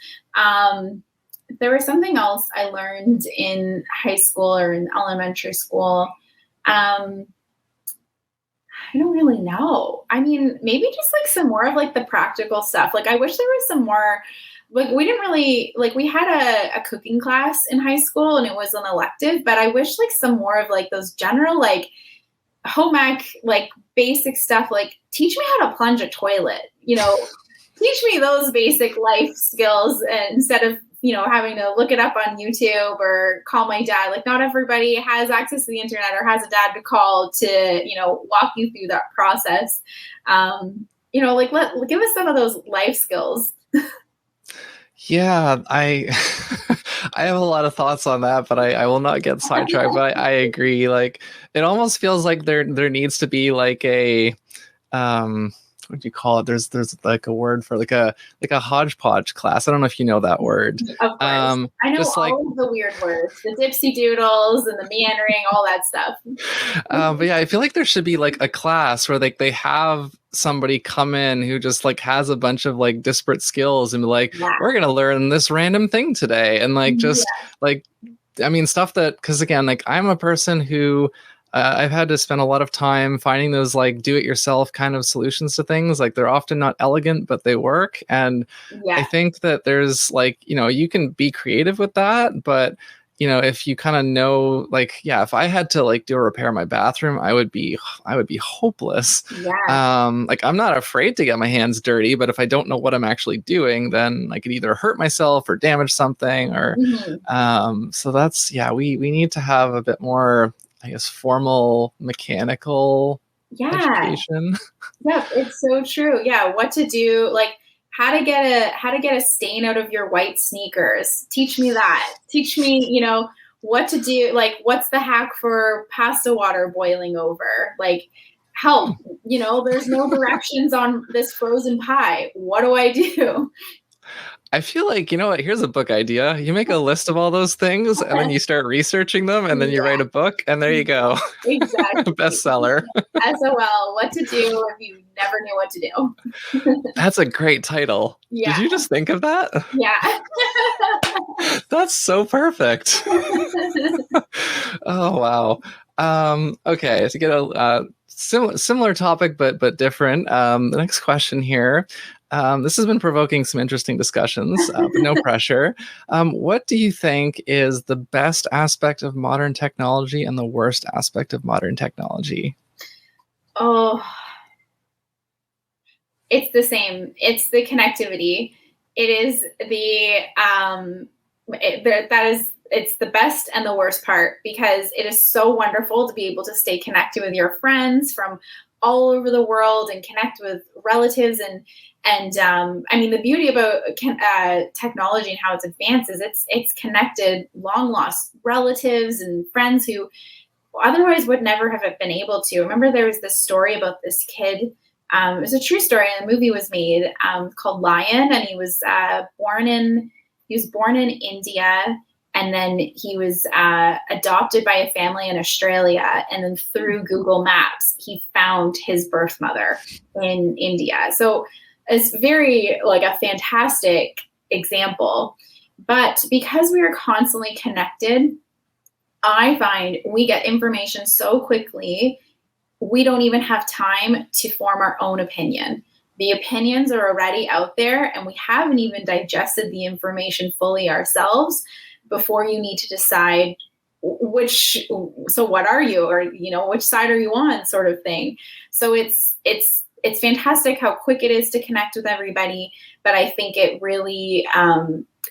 There was something else I learned in high school or in elementary school. I don't really know. I mean, maybe just like some more of like the practical stuff. Like, I wish there was some more, like, we didn't really, like, we had a cooking class in high school and it was an elective, but I wish like some more of like those general, like, home ec, like basic stuff, like teach me how to plunge a toilet, teach me those basic life skills, and instead of, having to look it up on YouTube or call my dad. Like, not everybody has access to the internet or has a dad to call to, walk you through that process. Like, give us some of those life skills. Yeah, I I have a lot of thoughts on that, but I will not get sidetracked. But I agree. Like, it almost feels like there needs to be like a what do you call it? There's like a word for like a hodgepodge class. I don't know if you know that word. Of course. I know just all like of the weird words, the dipsy doodles and the meandering, all that stuff. but yeah, I feel like there should be like a class where like they have somebody come in who just like has a bunch of like disparate skills and be like, Yeah. we're gonna learn this random thing today, and like just like, I mean, stuff that, because again, like, I'm a person who I've had to spend a lot of time finding those like do-it-yourself kind of solutions to things. Like, they're often not elegant, but they work. And I think that there's like, you can be creative with that, but if you kind of know, like, yeah, if I had to like do a repair in my bathroom, I would be hopeless. Like, I'm not afraid to get my hands dirty, but if I don't know what I'm actually doing, then I could either hurt myself or damage something, or so that's, we need to have a bit more, I guess, formal mechanical education. Yep, it's so true. Yeah, what to do, like how to get a stain out of your white sneakers. Teach me that. Teach me, what to do, like what's the hack for pasta water boiling over? Like, help, there's no directions on this frozen pie. What do I do? I feel like, you know what, here's a book idea. You make a list of all those things and then you start researching them, and then you write a book, and there you go. Exactly. Bestseller. SOL, what to do if you never knew what to do. That's a great title. Yeah. Did you just think of that? Yeah. That's so perfect. Oh, wow. Okay, to get a similar topic, but different. The next question here. This has been provoking some interesting discussions, but no pressure. What do you think is the best aspect of modern technology and the worst aspect of modern technology? Oh, it's the same. It's the connectivity. It is it's the best and the worst part, because it is so wonderful to be able to stay connected with your friends from all over the world and connect with relatives. And I mean, the beauty about technology and how it's advanced is it's connected long lost relatives and friends who otherwise would never have been able to. Remember, there was this story about this kid. It was a true story, and a movie was made called Lion, and he was born in India, and then he was adopted by a family in Australia, and then through Google Maps, he found his birth mother in India. So it's very like a fantastic example. But because we are constantly connected, I find we get information so quickly, we don't even have time to form our own opinion. The opinions are already out there, and we haven't even digested the information fully ourselves before you need to decide so what are you, or, which side are you on, sort of thing. So it's fantastic how quick it is to connect with everybody, but I think it really,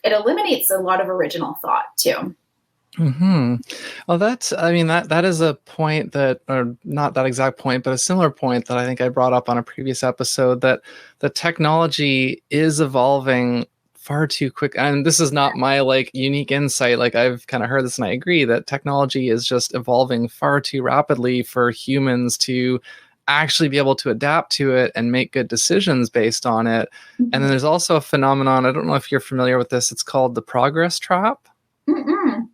it eliminates a lot of original thought too. Hmm. Well, I mean, that is a point that, or not that exact point, but a similar point that I think I brought up on a previous episode, that the technology is evolving far too quick. And this is not my like unique insight. Like I've kind of heard this and I agree that technology is just evolving far too rapidly for humans to actually be able to adapt to it and make good decisions based on it. And then Mhm. there's also a phenomenon, I don't know if you're familiar with this, it's called the progress trap. Mm-mm.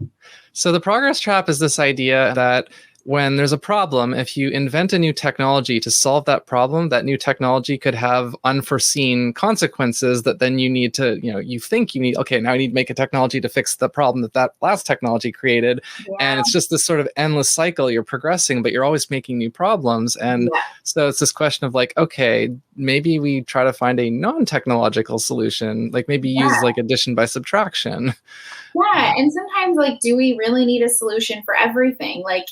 So the progress trap is this idea that when there's a problem, if you invent a new technology to solve that problem, that new technology could have unforeseen consequences that then you need to, you think you need, okay, now I need to make a technology to fix the problem that last technology created. And Yeah. it's just this sort of endless cycle. You're progressing, but you're always making new problems. And Yeah. so it's this question of like, okay, maybe we try to find a non-technological solution, like maybe use Yeah. like addition by subtraction. Yeah. And sometimes, like, do we really need a solution for everything? Like,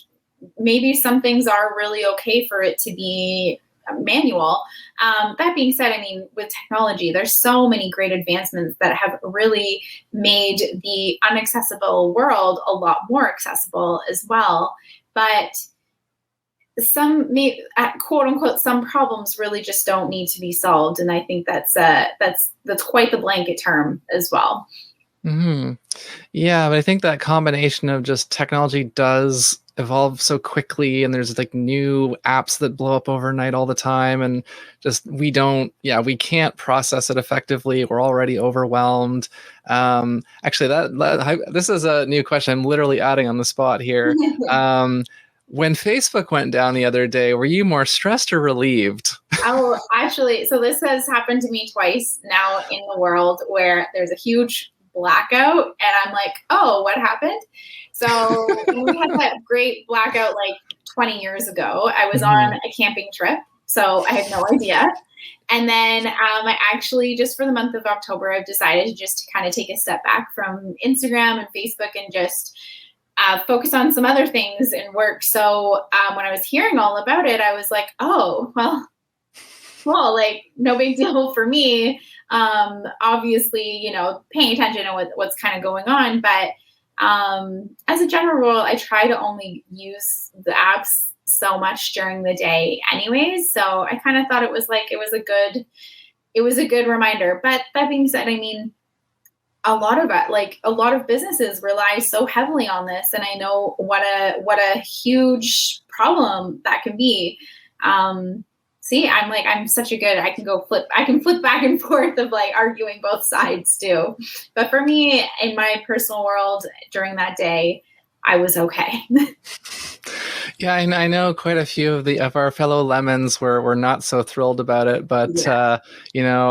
maybe some things are really okay for it to be manual. That being said, I mean, with technology, there's so many great advancements that have really made the unaccessible world a lot more accessible as well. But quote unquote, some problems really just don't need to be solved, and I think that's quite the blanket term as well. Hmm. Yeah, but I think that combination of just technology does evolve so quickly, and there's like new apps that blow up overnight all the time, and just we can't process it effectively. We're already overwhelmed. Actually, this is a new question. I'm literally adding on the spot here. Um, when Facebook went down the other day, were you more stressed or relieved? Oh, actually, so this has happened to me twice now in the world where there's a huge blackout, and I'm like, oh, what happened? So we had that great blackout like 20 years ago. I was on Mhm. a camping trip, so I had no idea. And then I actually, just for the month of October, I've decided to just kind of take a step back from Instagram and Facebook and just focus on some other things and work. So when I was hearing all about it, I was like, oh, well, like no big deal for me. Obviously, paying attention to what's kind of going on. But as a general rule, I try to only use the apps so much during the day anyways. So I kind of thought it was a good reminder. But that being said, I mean, a lot of businesses rely so heavily on this, and I know what a huge problem that can be. See, I'm such a good, I can flip back and forth of like arguing both sides too. But for me, in my personal world during that day, I was okay. Yeah, I know quite a few of our fellow lemons were not so thrilled about it, but Yeah.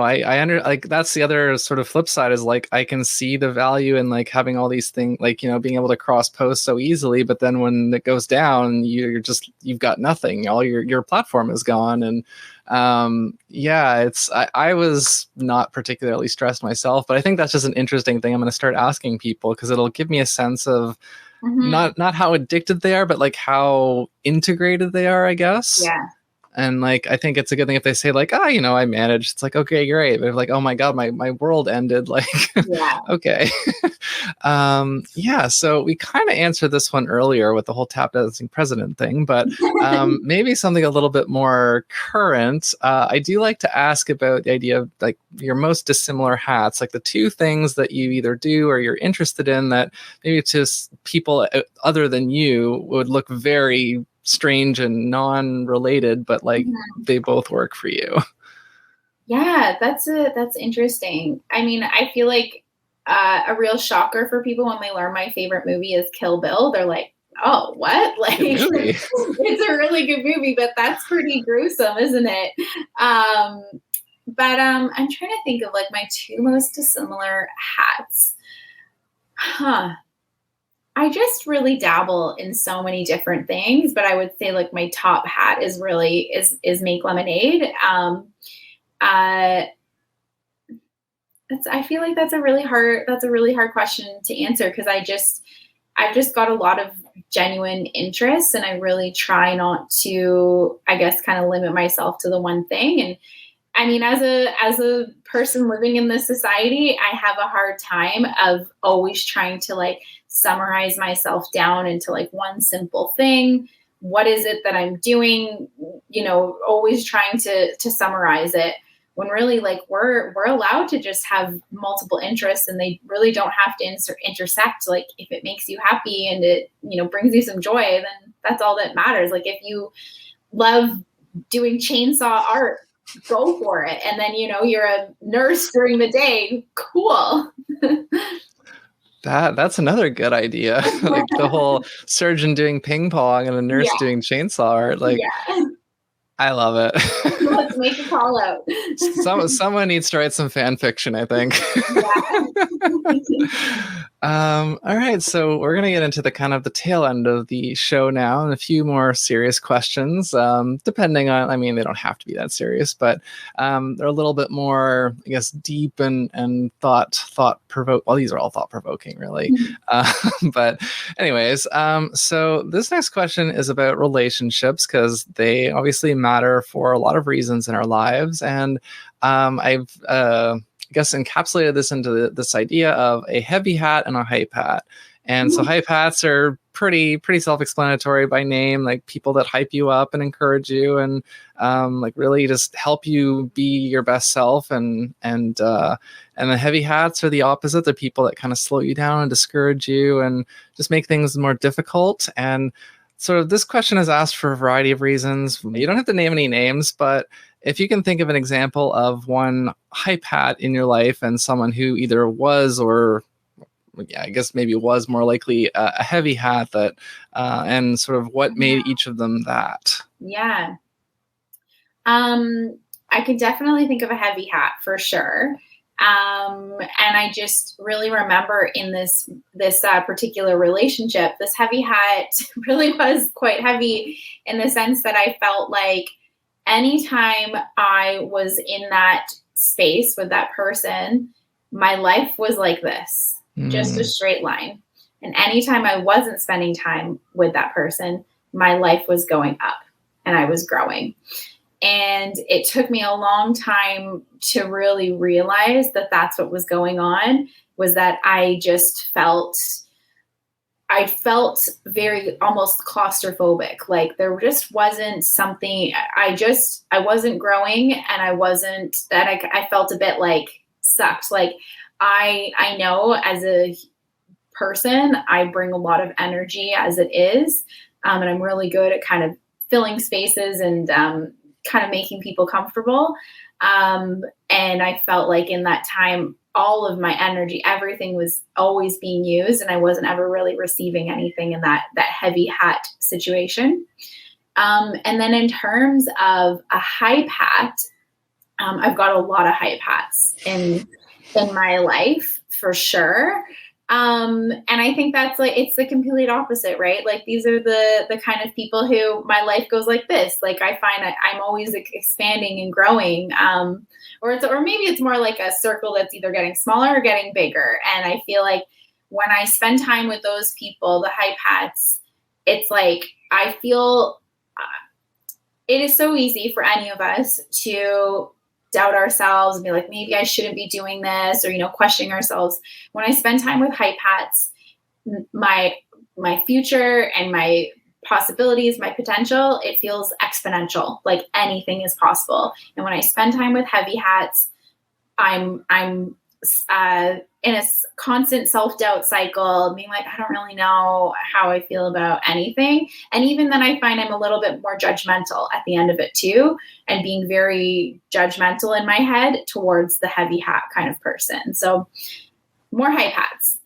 I under like that's the other sort of flip side is like I can see the value in like having all these things like being able to cross post so easily, but then when it goes down, you've got nothing. All your platform is gone, and yeah, I was not particularly stressed myself, but I think that's just an interesting thing. I'm going to start asking people because it'll give me a sense of Hmm. not how addicted they are, but like how integrated they are, I guess. Yeah. And like I think it's a good thing if they say like, I managed. It's like, okay, great. But if like, oh my God, my world ended, like Yeah. okay. Yeah, so we kind of answered this one earlier with the whole tap dancing president thing, but maybe something a little bit more current. I do like to ask about the idea of like your most dissimilar hats, like the two things that you either do or you're interested in that maybe to people other than you would look very strange and non-related, but like Mhm. they both work for you. Yeah, that's interesting. I mean, I feel like a real shocker for people when they learn my favorite movie is Kill Bill. They're like, "Oh, what?" Like, Good movie. it's a really good movie, but that's pretty gruesome, isn't it? Um, but I'm trying to think of like my two most dissimilar hats. Huh. I just really dabble in so many different things, but I would say like my top hat is really is make lemonade. Uh, I feel like that's a really hard question to answer because I've just got a lot of genuine interests, and I really try not to, I guess, kind of limit myself to the one thing. And I mean, as a person living in this society, I have a hard time of always trying to like summarize myself down into like one simple thing. What is it that I'm doing? You know, always trying to summarize it, when really like we're allowed to just have multiple interests, and they really don't have to intersect. Like if it makes you happy and it, you know, brings you some joy, then that's all that matters. Like if you love doing chainsaw art, go for it. And then, you know, you're a nurse during the day, cool. That's another good idea. Like the whole surgeon doing ping pong and a nurse Yeah. doing chainsaw art. Like, Yeah. I love it. Let's make a call out. Someone needs to write some fan fiction, I think. All right, so we're gonna get into the kind of the tail end of the show now, and a few more serious questions. Depending on, I mean, they don't have to be that serious, but they're a little bit more, I guess, deep and thought provoke. Well, these are all thought provoking, really. But anyways, so this next question is about relationships, because they obviously matter for a lot of reasons in our lives, and I've I guess encapsulated this into this idea of a heavy hat and a hype hat. And so hype hats are pretty self-explanatory by name, like people that hype you up and encourage you, and like really just help you be your best self. And the heavy hats are the opposite. They're people that kind of slow you down and discourage you and just make things more difficult. And sort of this question is asked for a variety of reasons. You don't have to name any names, but if you can think of an example of one hype hat in your life and someone who either was, or yeah, I guess maybe was more likely a heavy hat, that and sort of what made each of them that. Yeah. I could definitely think of a heavy hat for sure. And I just really remember in this particular relationship, this heavy hat really was quite heavy, in the sense that I felt like anytime I was in that space with that person, my life was like this, just a straight line. And anytime I wasn't spending time with that person, my life was going up and I was growing. And it took me a long time to really realize that that's what was going on, was that I felt very almost claustrophobic. Like there just wasn't something, I wasn't growing, and I felt a bit like sucked. Like I know as a person, I bring a lot of energy as it is. And I'm really good at kind of filling spaces and kind of making people comfortable. And I felt like in that time, all of my energy, everything was always being used, and I wasn't ever really receiving anything in that heavy hat situation. And then in terms of a hype hat, I've got a lot of hype hats in my life for sure. And I think that's like, it's the complete opposite, right? Like these are the kind of people who my life goes like this. Like I find I'm always expanding and growing. Or maybe it's more like a circle that's either getting smaller or getting bigger. And I feel like when I spend time with those people, the hype hats, it's like, I feel it is so easy for any of us to doubt ourselves and be like, maybe I shouldn't be doing this, or, you know, questioning ourselves. When I spend time with hype hats, my future and my possibilities, my potential, it feels exponential, like anything is possible. And when I spend time with heavy hats, I'm in a constant self-doubt cycle, being like, I don't really know how I feel about anything. And even then I find I'm a little bit more judgmental at the end of it too, and being very judgmental in my head towards the heavy hat kind of person. So more hype hats.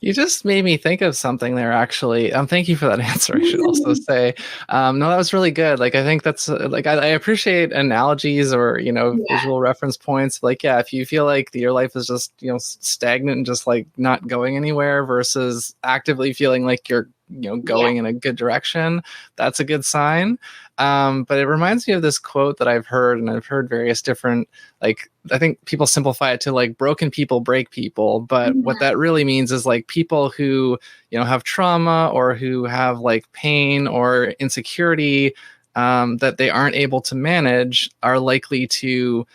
You just made me think of something there, actually. Thank you for that answer, I should also say. No, that was really good. Like, I think that's like, I appreciate analogies or, you know, visual reference points. Like, yeah, if you feel like your life is just, you know, stagnant and just like not going anywhere, versus actively feeling like you're, you know, going in a good direction, that's a good sign. But it reminds me of this quote that I've heard, and I've heard various different, like, I think people simplify it to like broken people break people. But what that really means is like people who, you know, have trauma or who have like pain or insecurity that they aren't able to manage are likely to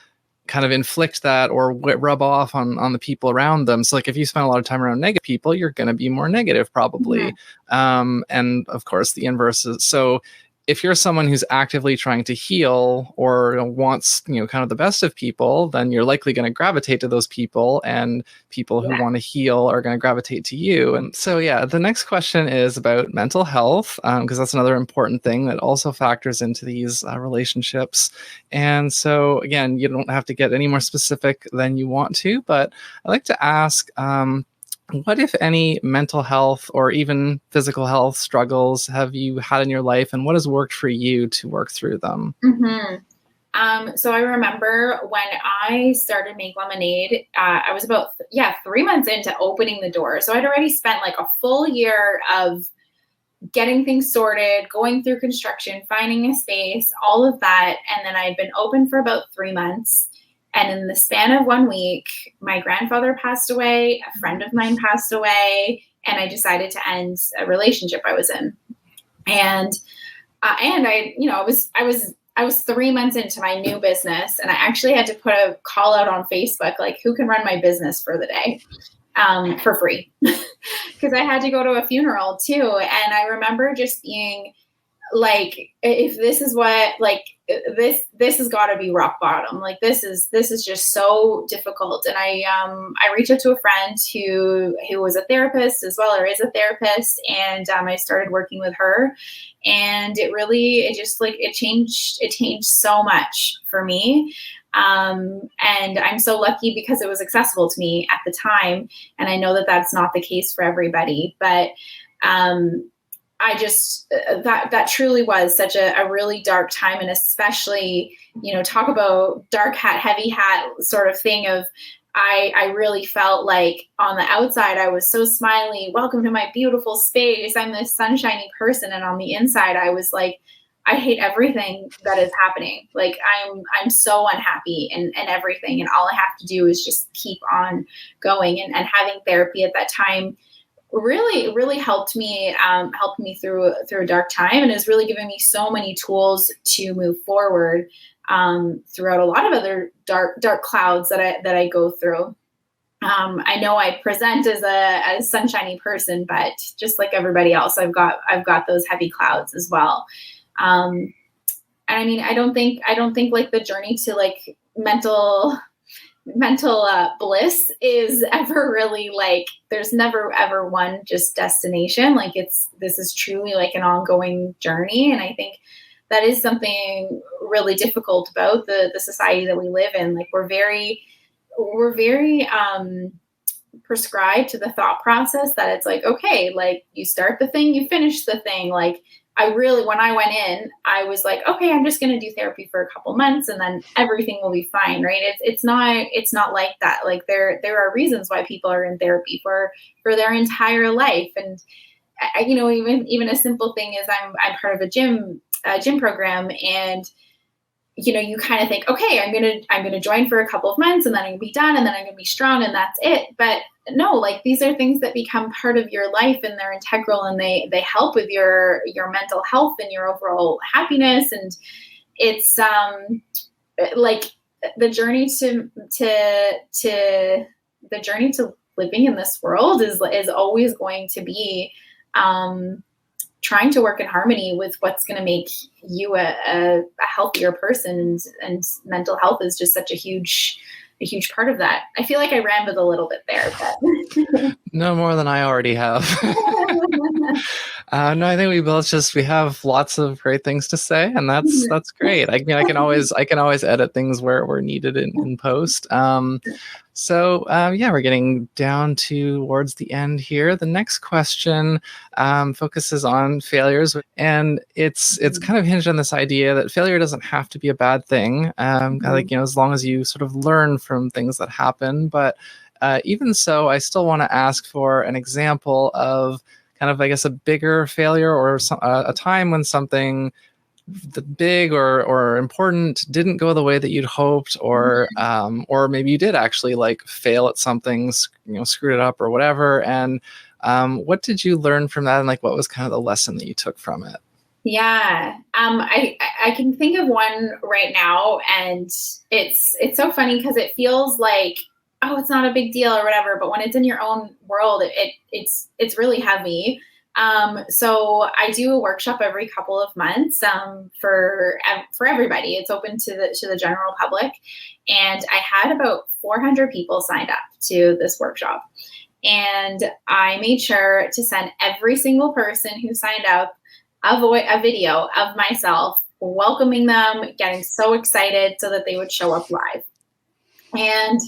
kind of inflict that or rub off on the people around them. So like if you spend a lot of time around negative people, you're going to be more negative probably. And of course the inverse is, so if you're someone who's actively trying to heal or wants, kind of the best of people, then you're likely going to gravitate to those people, and people who want to heal are going to gravitate to you. And so, yeah, the next question is about mental health, because that's another important thing that also factors into these relationships. And so, again, you don't have to get any more specific than you want to, but I'd like to ask, what, if any, mental health or even physical health struggles have you had in your life, and what has worked for you to work through them? So I remember when I started Make Lemonade, I was about 3 months into opening the door. So I'd already spent like a full year of getting things sorted, going through construction, finding a space, all of that. And then I'd been open for about 3 months. And in the span of 1 week, my grandfather passed away, a friend of mine passed away, and I decided to end a relationship I was in. And I was 3 months into my new business, and I actually had to put a call out on Facebook, like, who can run my business for the day, for free, because I had to go to a funeral too. And I remember just being like, if this is what, like, this has got to be rock bottom. Like, this is just so difficult. And I reached out to a friend who was a therapist as well, or is a therapist. And I started working with her, and it changed so much for me. And I'm so lucky because it was accessible to me at the time. And I know that that's not the case for everybody, but, I just, that truly was such a really dark time. And especially, talk about dark hat, heavy hat sort of thing of, I really felt like on the outside, I was so smiley, welcome to my beautiful space, I'm this sunshiny person. And on the inside, I was like, I hate everything that is happening. Like, I'm so unhappy and everything. And all I have to do is just keep on going. And having therapy at that time really helped me through a dark time, and has really given me so many tools to move forward throughout a lot of other dark clouds that I go through. I know I present as a sunshiny person, but just like everybody else, I've got those heavy clouds as well. And I mean, I don't think like the journey to like mental bliss is ever really like, there's never ever one just destination. Like, this is truly like an ongoing journey. And I think that is something really difficult about the society that we live in. Like, we're very prescribed to the thought process that it's like, okay, like, you start the thing, you finish the thing. Like, when I went in, I was like, okay, I'm just going to do therapy for a couple months and then everything will be fine. Right. It's not like that. Like, there are reasons why people are in therapy for their entire life. And even a simple thing is I'm part of a gym program, and you kind of think, okay, I'm going to join for a couple of months and then I'm going to be done and then I'm going to be strong and that's it. But no, like, these are things that become part of your life, and they're integral, and they help with your mental health and your overall happiness. And it's like the journey to living in this world is always going to be trying to work in harmony with what's going to make you a healthier person. And mental health is just such a huge part of that. I feel like I rambled a little bit there, but no more than I already have. No, I think we have lots of great things to say, and that's great. I mean, I can always edit things where needed in post. We're getting down towards the end here. The next question focuses on failures, and it's kind of hinged on this idea that failure doesn't have to be a bad thing. As long as you sort of learn from things that happen. But even so, I still want to ask for an example of kind of, I guess, a bigger failure, or a time when something big or important didn't go the way that you'd hoped, or maybe you did actually like fail at something, screwed it up or whatever. And what did you learn from that? And like, what was kind of the lesson that you took from it? Yeah. I can think of one right now, and it's so funny because it feels like, oh, it's not a big deal or whatever, but when it's in your own world, it's really heavy. So I do a workshop every couple of months, for everybody. It's open to the general public, and I had about 400 people signed up to this workshop. And I made sure to send every single person who signed up a video of myself welcoming them, getting so excited so that they would show up live. And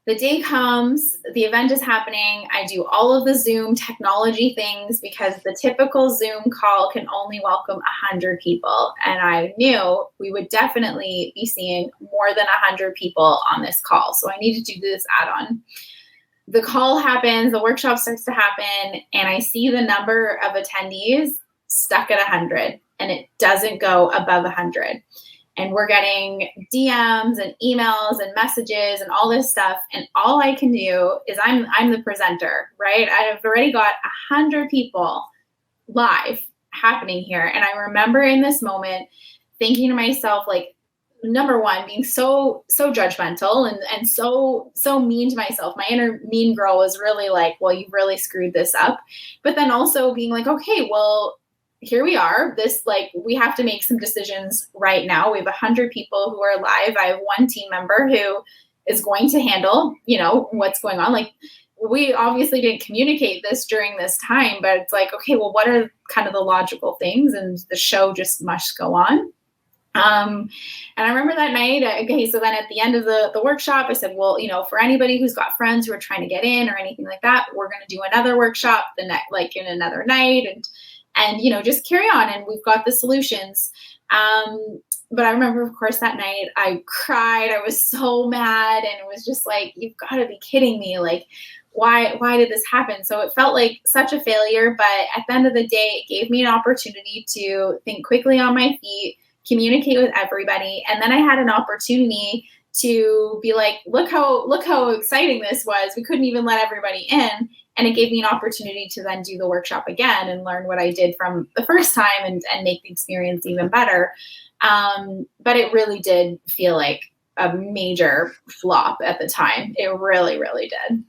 the day comes, the event is happening. I do all of the Zoom technology things because the typical Zoom call can only welcome 100 people. And I knew we would definitely be seeing more than 100 people on this call. So I needed to do this add on. The call happens, the workshop starts to happen, and I see the number of attendees stuck at 100, and it doesn't go above 100. And we're getting DMs and emails and messages and all this stuff. And all I can do is I'm the presenter, right? I've already got 100 people live happening here. And I remember in this moment thinking to myself, like, number one, being so judgmental and so mean to myself. My inner mean girl was really like, well, you really screwed this up. But then also being like, okay, well, here we are. This, like, we have to make some decisions right now. We have 100 people who are live. I have one team member who is going to handle, what's going on. Like, we obviously didn't communicate this during this time, but it's like, okay, well, what are kind of the logical things? And the show just must go on. And I remember that night, okay, so then at the end of the workshop, I said, well, for anybody who's got friends who are trying to get in or anything like that, we're going to do another workshop like in another night, and just carry on. And we've got the solutions. But I remember, of course, that night I cried. I was so mad. And it was just like, you've got to be kidding me. Like, why did this happen? So it felt like such a failure. But at the end of the day, it gave me an opportunity to think quickly on my feet, communicate with everybody. And then I had an opportunity to be like, look how exciting this was. We couldn't even let everybody in. And it gave me an opportunity to then do the workshop again and learn what I did from the first time and make the experience even better. But it really did feel like a major flop at the time. It really, really did.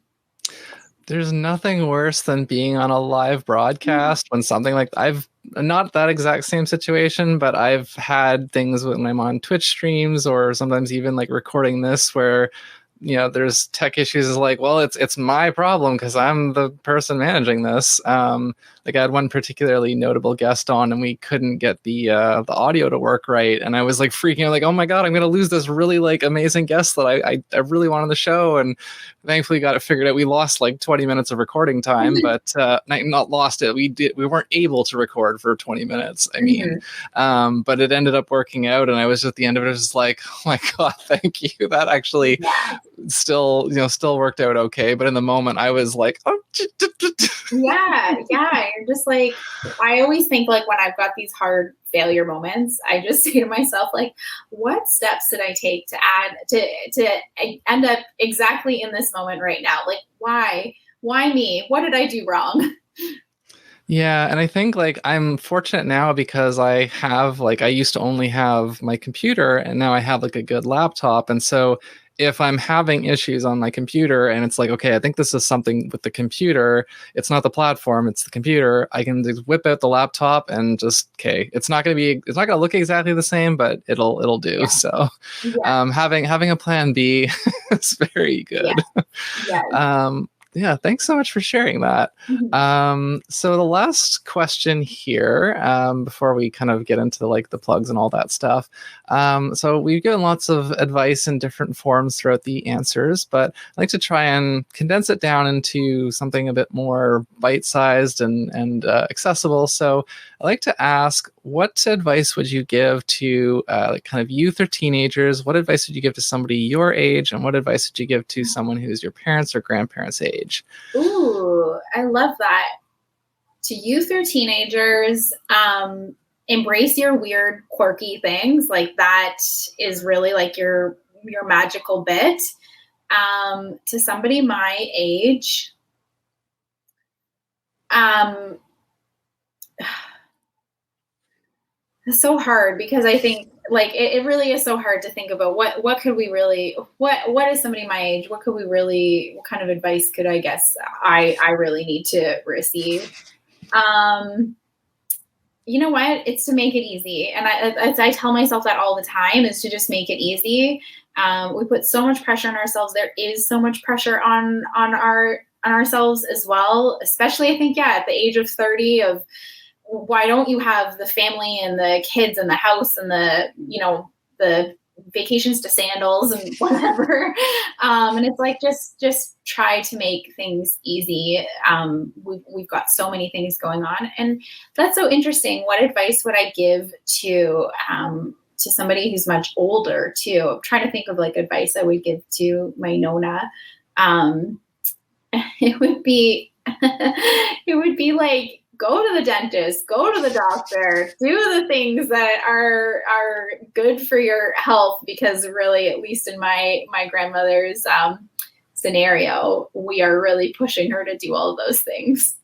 There's nothing worse than being on a live broadcast when something like I've not that exact same situation, but I've had things when I'm on Twitch streams or sometimes even like recording this where there's tech issues. Is like, well, it's my problem because I'm the person managing this. Like I had one particularly notable guest on, and we couldn't get the audio to work right, and I was like freaking out, like, oh my god, I'm gonna lose this really like amazing guest that I really want on the show. And thankfully got it figured out. We lost like 20 minutes of recording time, but not lost it. We weren't able to record for 20 minutes. I mean, but it ended up working out, and I was at the end of it, just like, oh my god, thank you. That actually still worked out okay. But in the moment, I was like, oh. Yeah. You're just like, I always think like when I've got these hard failure moments, I just say to myself, like, what steps did I take to end up exactly in this moment right now? Like, why me? What did I do wrong? Yeah, and I think like I'm fortunate now because I have I used to only have my computer, and now I have like a good laptop. And so if I'm having issues on my computer and it's like, okay, I think this is something with the computer, it's not the platform, it's the computer, I can just whip out the laptop and just, okay, it's not going to look exactly the same, but it'll do. Yeah. So having a plan B is very good. Yeah. Yeah, thanks so much for sharing that. So the last question here, before we kind of get into the plugs and all that stuff. So we've given lots of advice in different forms throughout the answers, but I'd like to try and condense it down into something a bit more bite-sized and accessible. So I'd like to ask, what advice would you give to kind of youth or teenagers? What advice would you give to somebody your age? And what advice would you give to someone who's your parents' or grandparents' age? Ooh, I love that. To youth or teenagers, embrace your weird, quirky things. Like that is really like your magical bit. To somebody my age, It's so hard because I think like it really is so hard to think about what could we really what is somebody my age, what could we really, what kind of advice could I guess I really need to receive. Um you know what? It's to make it easy. And I tell myself that all the time, is to just make it easy. We put so much pressure on ourselves. There is so much pressure on ourselves as well, especially I think, yeah, at the age of 30 of why don't you have the family and the kids and the house and the, the vacations to sandals and whatever. And it's like, just try to make things easy. We've got so many things going on, and that's so interesting. What advice would I give to somebody who's much older too? I'm trying to think of like advice I would give to my Nona. It would be, it would be like, go to the dentist, go to the doctor, do the things that are good for your health, because really, at least in my grandmother's scenario, we are really pushing her to do all of those things.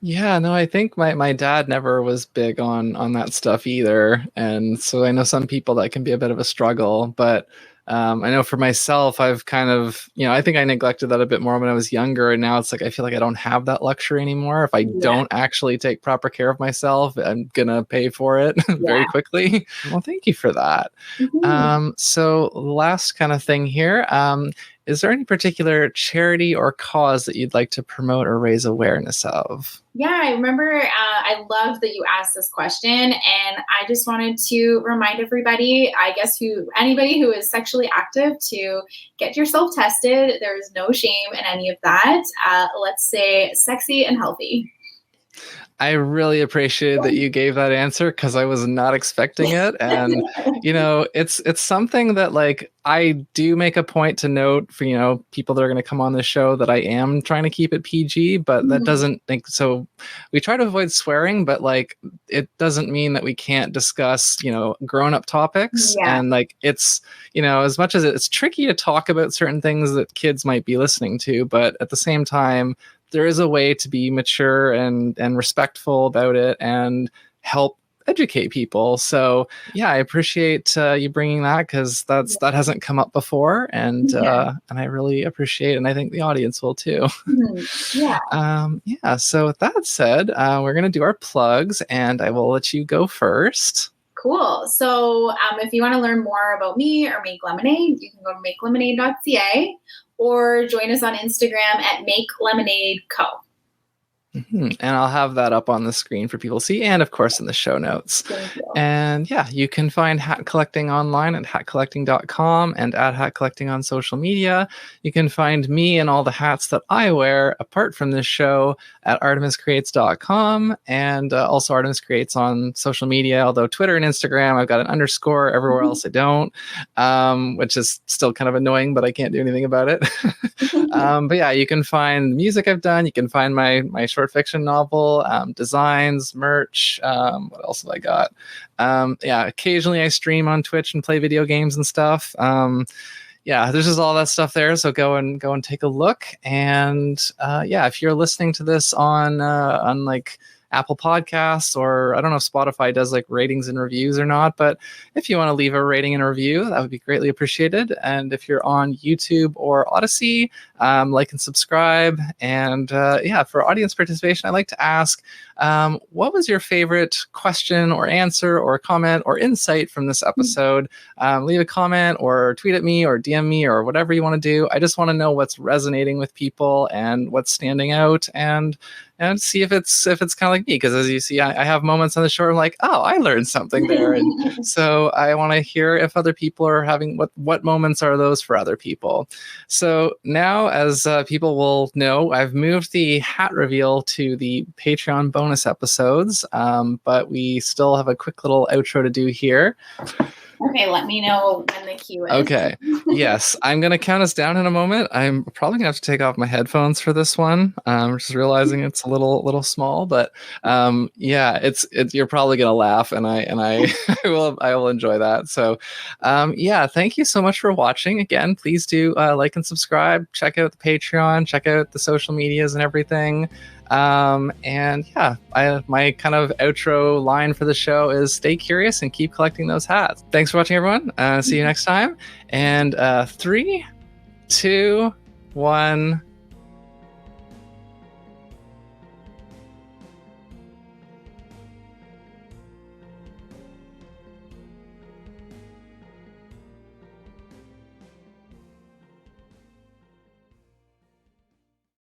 Yeah, no, I think my dad never was big on that stuff either. And so I know some people that can be a bit of a struggle, but I know for myself, I've kind of, I think I neglected that a bit more when I was younger. And now it's like, I feel like I don't have that luxury anymore. If I don't actually take proper care of myself, I'm going to pay for it very quickly. Well, thank you for that. Mm-hmm. So last kind of thing here. Is there any particular charity or cause that you'd like to promote or raise awareness of? Yeah, I remember. I love that you asked this question, and I just wanted to remind everybody, I guess, anybody who is sexually active, to get yourself tested. There's no shame in any of that. Let's say sexy and healthy. I really appreciated that you gave that answer, because I was not expecting it. And, it's something that like I do make a point to note for, people that are going to come on the show, that I am trying to keep it PG, but that doesn't think so. We try to avoid swearing, but like, it doesn't mean that we can't discuss, grown up topics. Yeah. And like, it's, as much as it's tricky to talk about certain things that kids might be listening to, but at the same time, there is a way to be mature and respectful about it and help educate people. So yeah, I appreciate you bringing that, because that hasn't come up before, and I really appreciate it, and I think the audience will too. Yeah. So with that said, we're gonna do our plugs, and I will let you go first. Cool. So if you want to learn more about me or Make Lemonade, you can go to makelemonade.ca or join us on Instagram at Make Lemonade Co. Mm-hmm. And I'll have that up on the screen for people to see, and of course in the show notes. And yeah, you can find Hat Collecting online at hatcollecting.com and at Hat Collecting on social media. You can find me and all the hats that I wear apart from this show at artemiscreates.com, and also Artemis Creates on social media, although Twitter and Instagram, I've got an underscore. Everywhere else I don't, which is still kind of annoying, but I can't do anything about it. But yeah, you can find the music I've done. You can find my short fiction novel, designs, merch. What else have I got? Yeah, occasionally I stream on Twitch and play video games and stuff. Yeah, there's just all that stuff there. So go and take a look. And yeah, if you're listening to this on like Apple Podcasts, or I don't know if Spotify does like ratings and reviews or not, but if you want to leave a rating and a review, that would be greatly appreciated. And if you're on YouTube or Odyssey, like and subscribe. And yeah, for audience participation, I'd like to ask, what was your favorite question or answer or comment or insight from this episode? Leave a comment or tweet at me or DM me or whatever you want to do. I just want to know what's resonating with people and what's standing out, and see if it's kind of like me, because as you see, I have moments on the show where I'm like, oh, I learned something there. And so I want to hear if other people are having, what moments are those for other people. So now, as people will know, I've moved the hat reveal to the Patreon bonus episodes, but we still have a quick little outro to do here. Okay, let me know when the cue is. Okay. Yes, I'm going to count us down in a moment. I'm probably going to have to take off my headphones for this one. Just realizing it's a little small, but yeah, it's you're probably going to laugh, and I I will enjoy that. So yeah, thank you so much for watching. Again, please do like and subscribe. Check out the Patreon. Check out the social medias and everything. And yeah, my kind of outro line for the show is stay curious and keep collecting those hats. Thanks for watching, everyone. See you next time. And 3, 2, 1.